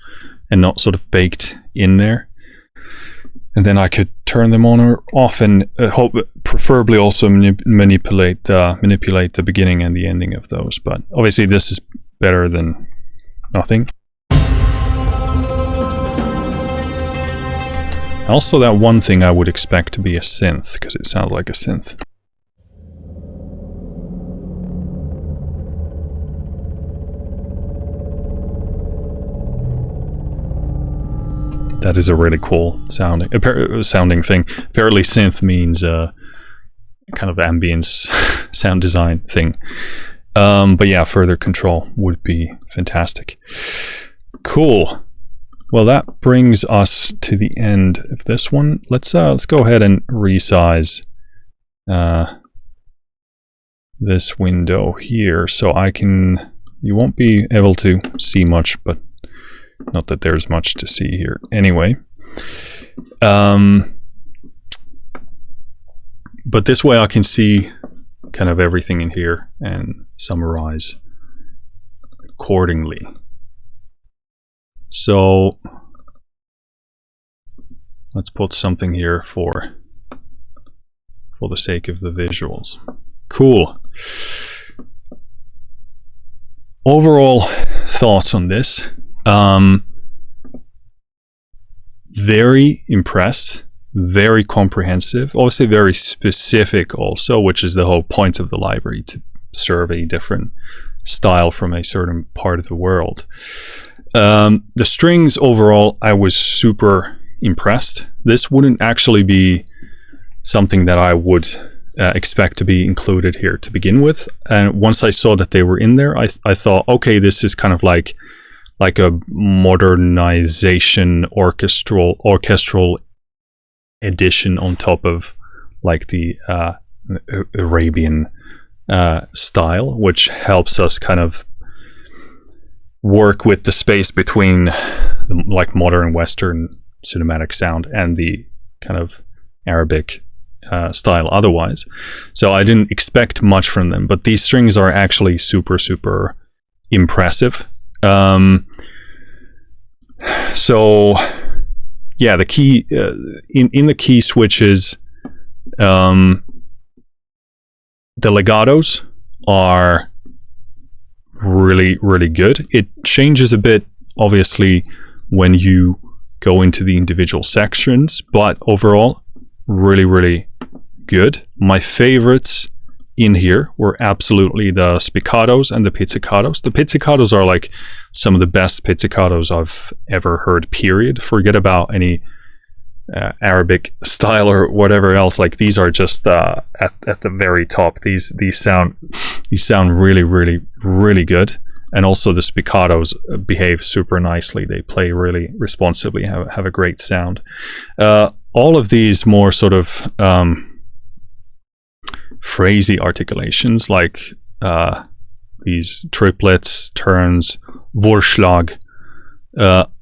and not sort of baked in there. And then I could turn them on or off, and preferably also manipulate the beginning and the ending of those. But obviously this is better than nothing. Also, that one thing I would expect to be a synth, because it sounds like a synth. That is a really cool sounding thing. Apparently synth means kind of ambience sound design thing. But yeah, further control would be fantastic. Cool. Well, that brings us to the end of this one. Let's go ahead and resize this window here, so you won't be able to see much, but not that there's much to see here anyway. But this way I can see kind of everything in here and summarize accordingly. So let's put something here for the sake of the visuals. Cool. Overall thoughts on this. Very impressed, very comprehensive, obviously very specific also, which is the whole point of the library, to serve a different style from a certain part of the world. The strings overall, I was super impressed. This wouldn't actually be something that I would expect to be included here to begin with. And once I saw that they were in there, I thought, okay, this is kind of like a modernization orchestral edition on top of like the Arabian style, which helps us kind of work with the space between the, like, modern Western cinematic sound and the kind of Arabic style otherwise. So I didn't expect much from them, but these strings are actually super impressive. So yeah, the key in the key switches, the legatos are really good. It changes a bit obviously when you go into the individual sections, but overall really good. My favorites in here were absolutely the spiccatos and the pizzicatos. The pizzicatos are like some of the best pizzicatos I've ever heard, period. Forget about any Arabic style or whatever else. Like, these are just at the very top. These sound really good. And also the spiccatos behave super nicely. They play really responsibly, have a great sound. All of these more sort of phrasey articulations, like these triplets, turns, Vorschlag,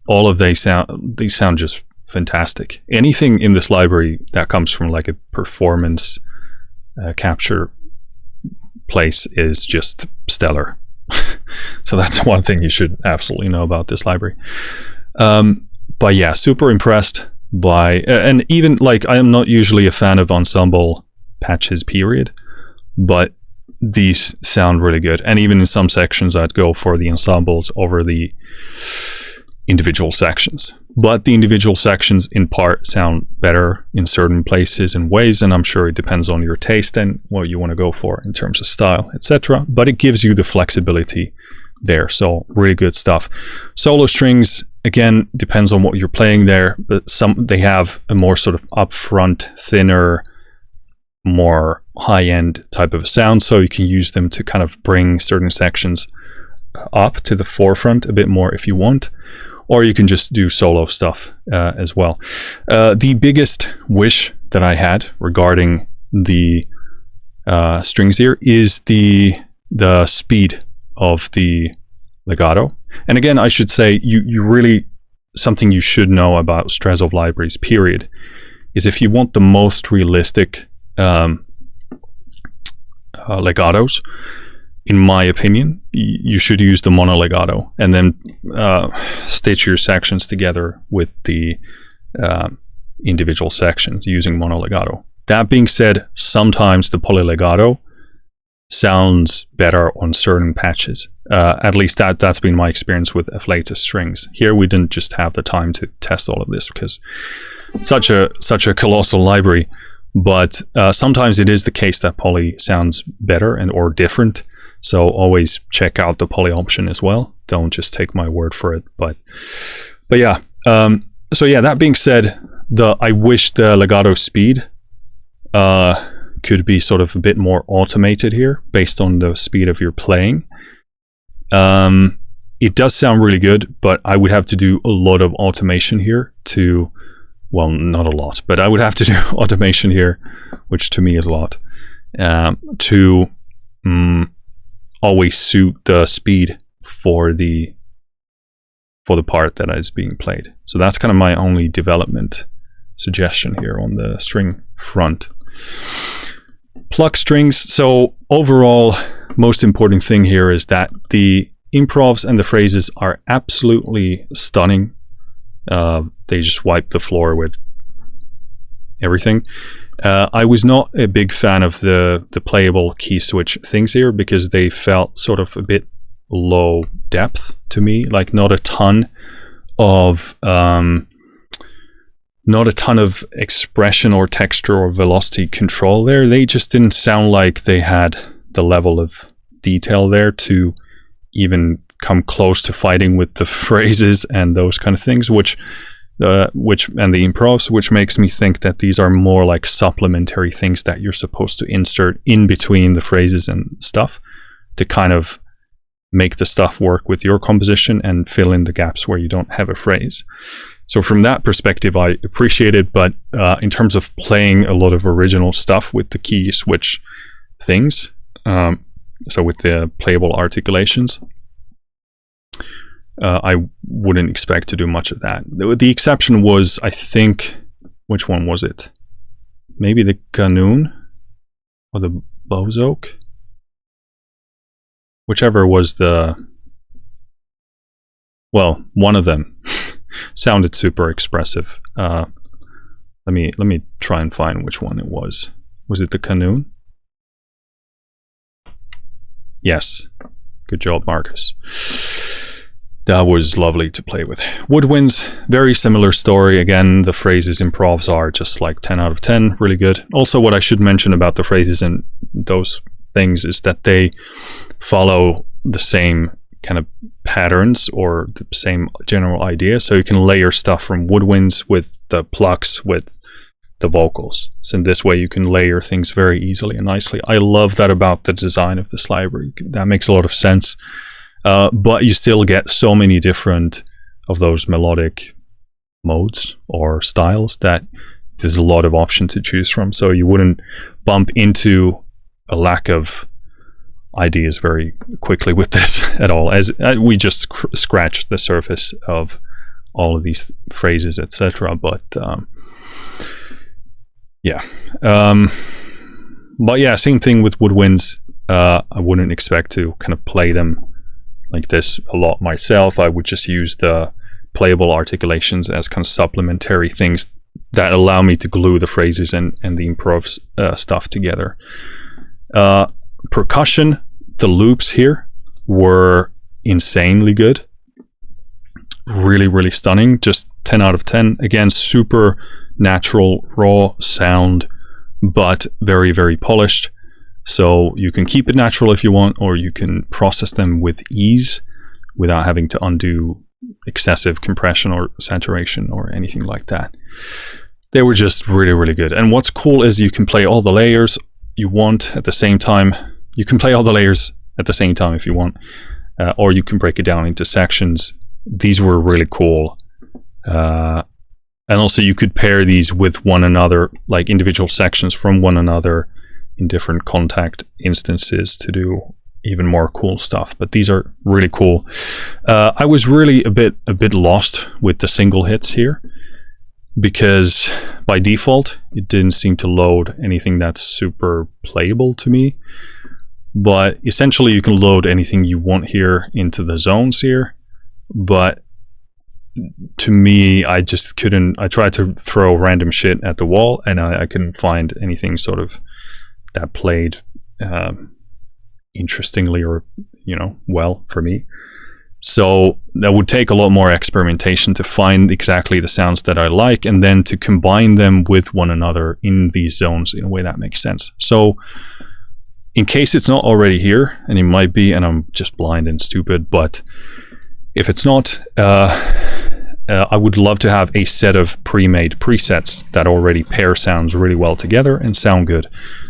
all of these sound just fantastic. Anything in this library that comes from like a performance capture place is just stellar. So that's one thing you should absolutely know about this library. But yeah, super impressed by, and even like, I am not usually a fan of ensemble patches, period, but these sound really good. And even in some sections, I'd go for the ensembles over the individual sections. But the individual sections in part sound better in certain places and ways, and I'm sure it depends on your taste and what you want to go for in terms of style, etc. But it gives you the flexibility there, so really good stuff. Solo strings, again, depends on what you're playing there, but they have a more sort of upfront, thinner, more high-end type of sound, so you can use them to kind of bring certain sections up to the forefront a bit more if you want, or you can just do solo stuff as well. The biggest wish that I had regarding the strings here is the speed of the legato. And again, I should say, you really, something you should know about Strezov libraries, period, is if you want the most realistic legatos, in my opinion, you should use the monolegato and then stitch your sections together with the individual sections using monolegato. That being said, sometimes the polylegato sounds better on certain patches. At least that's been my experience with F-Latus strings. Here we didn't just have the time to test all of this because it's such a colossal library. But sometimes it is the case that poly sounds better and or different. So always check out the poly option as well. Don't just take my word for it. But yeah. So yeah, that being said, I wish the legato speed could be sort of a bit more automated here based on the speed of your playing. It does sound really good, but I would have to do a lot of automation here to, well, not a lot, but I would have to do automation here, which to me is a lot, to always suit the speed for the part that is being played. So that's kind of my only development suggestion here on the string front. Pluck strings. So overall, most important thing here is that the improvs and the phrases are absolutely stunning. They just wipe the floor with everything. I was not a big fan of the playable key switch things here because they felt sort of a bit low depth to me, like not a ton of expression or texture or velocity control there. They just didn't sound like they had the level of detail there to even come close to fighting with the phrases and those kind of things, which and the improvs, which makes me think that these are more like supplementary things that you're supposed to insert in between the phrases and stuff to kind of make the stuff work with your composition and fill in the gaps where you don't have a phrase. So from that perspective, I appreciate it, but in terms of playing a lot of original stuff with the key switch things, so with the playable articulations, I wouldn't expect to do much of that. The exception was, I think, which one was it? Maybe the Qanun or the Bouzouk? Whichever was one of them sounded super expressive. Let me try and find which one it was. Was it the Qanun? Yes. Good job, Marcus. That was lovely to play with. Woodwinds, very similar story. Again, the phrases improvs are just like 10 out of 10, really good. Also, what I should mention about the phrases and those things is that they follow the same kind of patterns or the same general idea. So you can layer stuff from woodwinds with the plucks with the vocals. So in this way you can layer things very easily and nicely. I love that about the design of this library. That makes a lot of sense. But you still get so many different of those melodic modes or styles that there's a lot of option to choose from. So you wouldn't bump into a lack of ideas very quickly with this at all, as we just scratched the surface of all of these phrases, etc. But same thing with woodwinds. I wouldn't expect to kind of play them like this a lot myself. I would just use the playable articulations as kind of supplementary things that allow me to glue the phrases and the improv stuff together. Percussion, the loops here were insanely good. Really, really stunning. Just 10 out of 10. Again, super natural, raw sound, but very, very polished. So you can keep it natural if you want, or you can process them with ease without having to undo excessive compression or saturation or anything like that. They were just really, really good. And what's cool is you can play all the layers you want at the same time. You can play all the layers at the same time if you want, or you can break it down into sections. These were really cool. And also you could pair these with one another, like individual sections from one another in different contact instances to do even more cool stuff. But these are really cool. I was really a bit lost with the single hits here, because by default it didn't seem to load anything that's super playable to me. But essentially you can load anything you want here into the zones here. But to me, I just couldn't. I tried to throw random shit at the wall and I couldn't find anything sort of that played interestingly or well for me. So that would take a lot more experimentation to find exactly the sounds that I like, and then to combine them with one another in these zones in a way that makes sense. So in case it's not already here, and it might be, and I'm just blind and stupid, but if it's not, I would love to have a set of pre-made presets that already pair sounds really well together and sound good.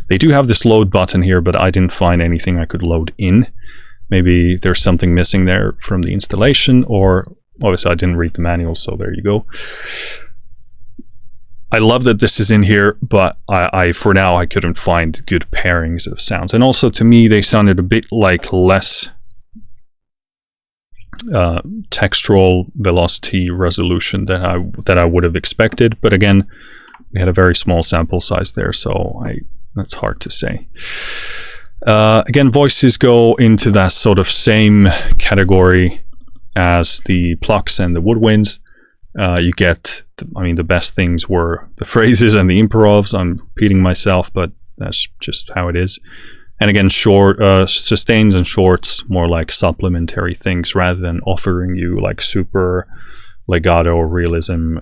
They do have this load button here, but I didn't find anything I could load in. Maybe there's something missing there from the installation, or obviously I didn't read the manual, so there you go. I love that this is in here, but I for now I couldn't find good pairings of sounds. And also to me they sounded a bit like less textural velocity resolution that I would have expected. But again, we had a very small sample size there, so that's hard to say. Again, voices go into that sort of same category as the plucks and the woodwinds. You get, the best things were the phrases and the improvs. I'm repeating myself, but that's just how it is. And again, sustains and shorts, more like supplementary things rather than offering you like super legato or realism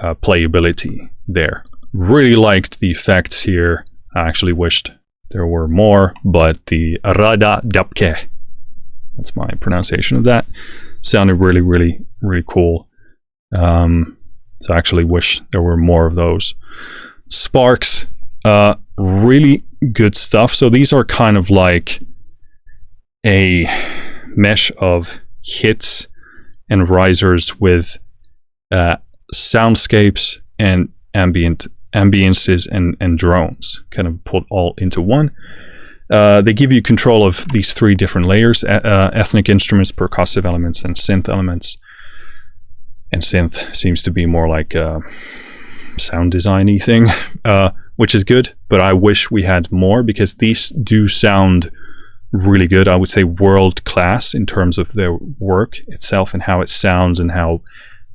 playability there. Really liked the effects here. I actually wished there were more, but the Arada Dapke, that's my pronunciation of that, sounded really, really, really cool. So I actually wish there were more of those. Sparks, really good stuff. So these are kind of like a mesh of hits and risers with soundscapes and ambiances and drones, kind of put all into one. They give you control of these three different layers: ethnic instruments, percussive elements, and synth elements. And synth seems to be more like a sound design-y thing, which is good, but I wish we had more, because these do sound really good. I would say world-class in terms of their work itself and how it sounds and how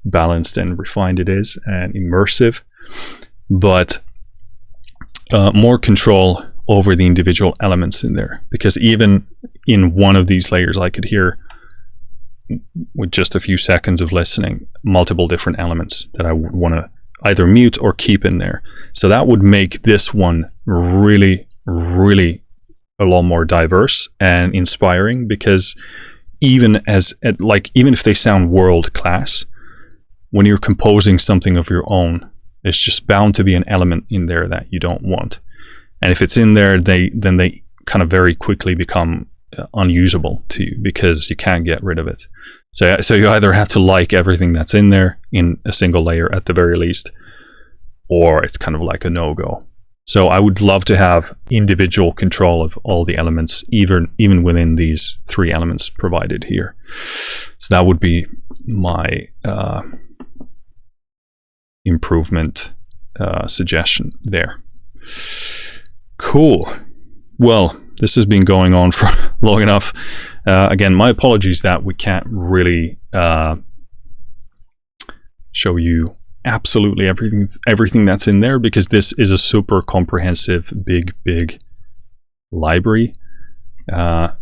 balanced and refined it is and immersive. But more control over the individual elements in there, because even in one of these layers I could hear, with just a few seconds of listening, multiple different elements that I would want to either mute or keep in there. So that would make this one really, really a lot more diverse and inspiring, because even if they sound world class, when you're composing something of your own, there's just bound to be an element in there that you don't want. And if it's in there, then they kind of very quickly become unusable to you, because you can't get rid of it. So you either have to like everything that's in there in a single layer at the very least, or it's kind of like a no-go. So I would love to have individual control of all the elements, even within these three elements provided here. So that would be my improvement suggestion there. Cool. Well, this has been going on for long enough. Again, my apologies that we can't really show you absolutely everything that's in there, because this is a super comprehensive, big library.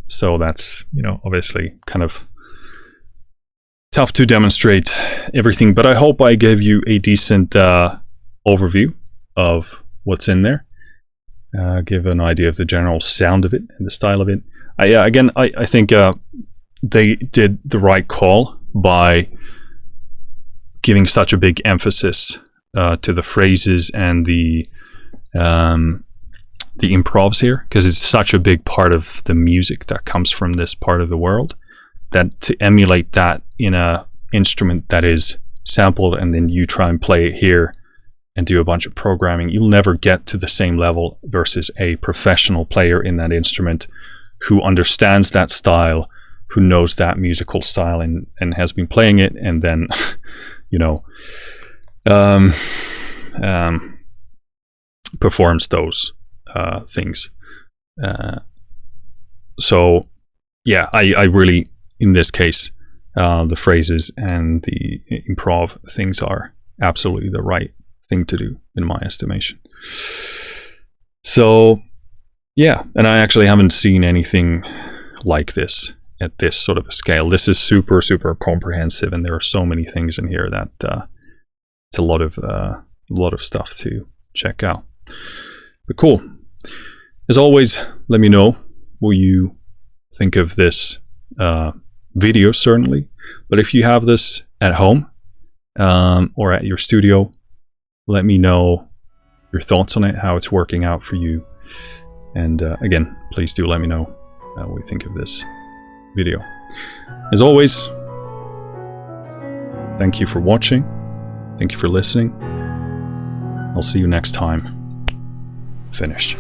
So that's, obviously kind of tough to demonstrate everything, but I hope I gave you a decent overview of what's in there. Give an idea of the general sound of it and the style of it. I think they did the right call by giving such a big emphasis to the phrases and the improvs here, because it's such a big part of the music that comes from this part of the world, that to emulate that in a instrument that is sampled and then you try and play it here and do a bunch of programming, you'll never get to the same level versus a professional player in that instrument who understands that style, who knows that musical style and has been playing it, and then performs those things. So yeah, I really, in this case, the phrases and the improv things are absolutely the right thing to do in my estimation. So yeah, and I actually haven't seen anything like this at this sort of a scale. This is super comprehensive, and there are so many things in here that it's a lot of stuff to check out. But cool. As always, let me know what you think of this video, certainly. But if you have this at home or at your studio, let me know your thoughts on it, how it's working out for you. And again, please do let me know what you think of this video. As always, thank you for watching. Thank you for listening. I'll see you next time. Finished.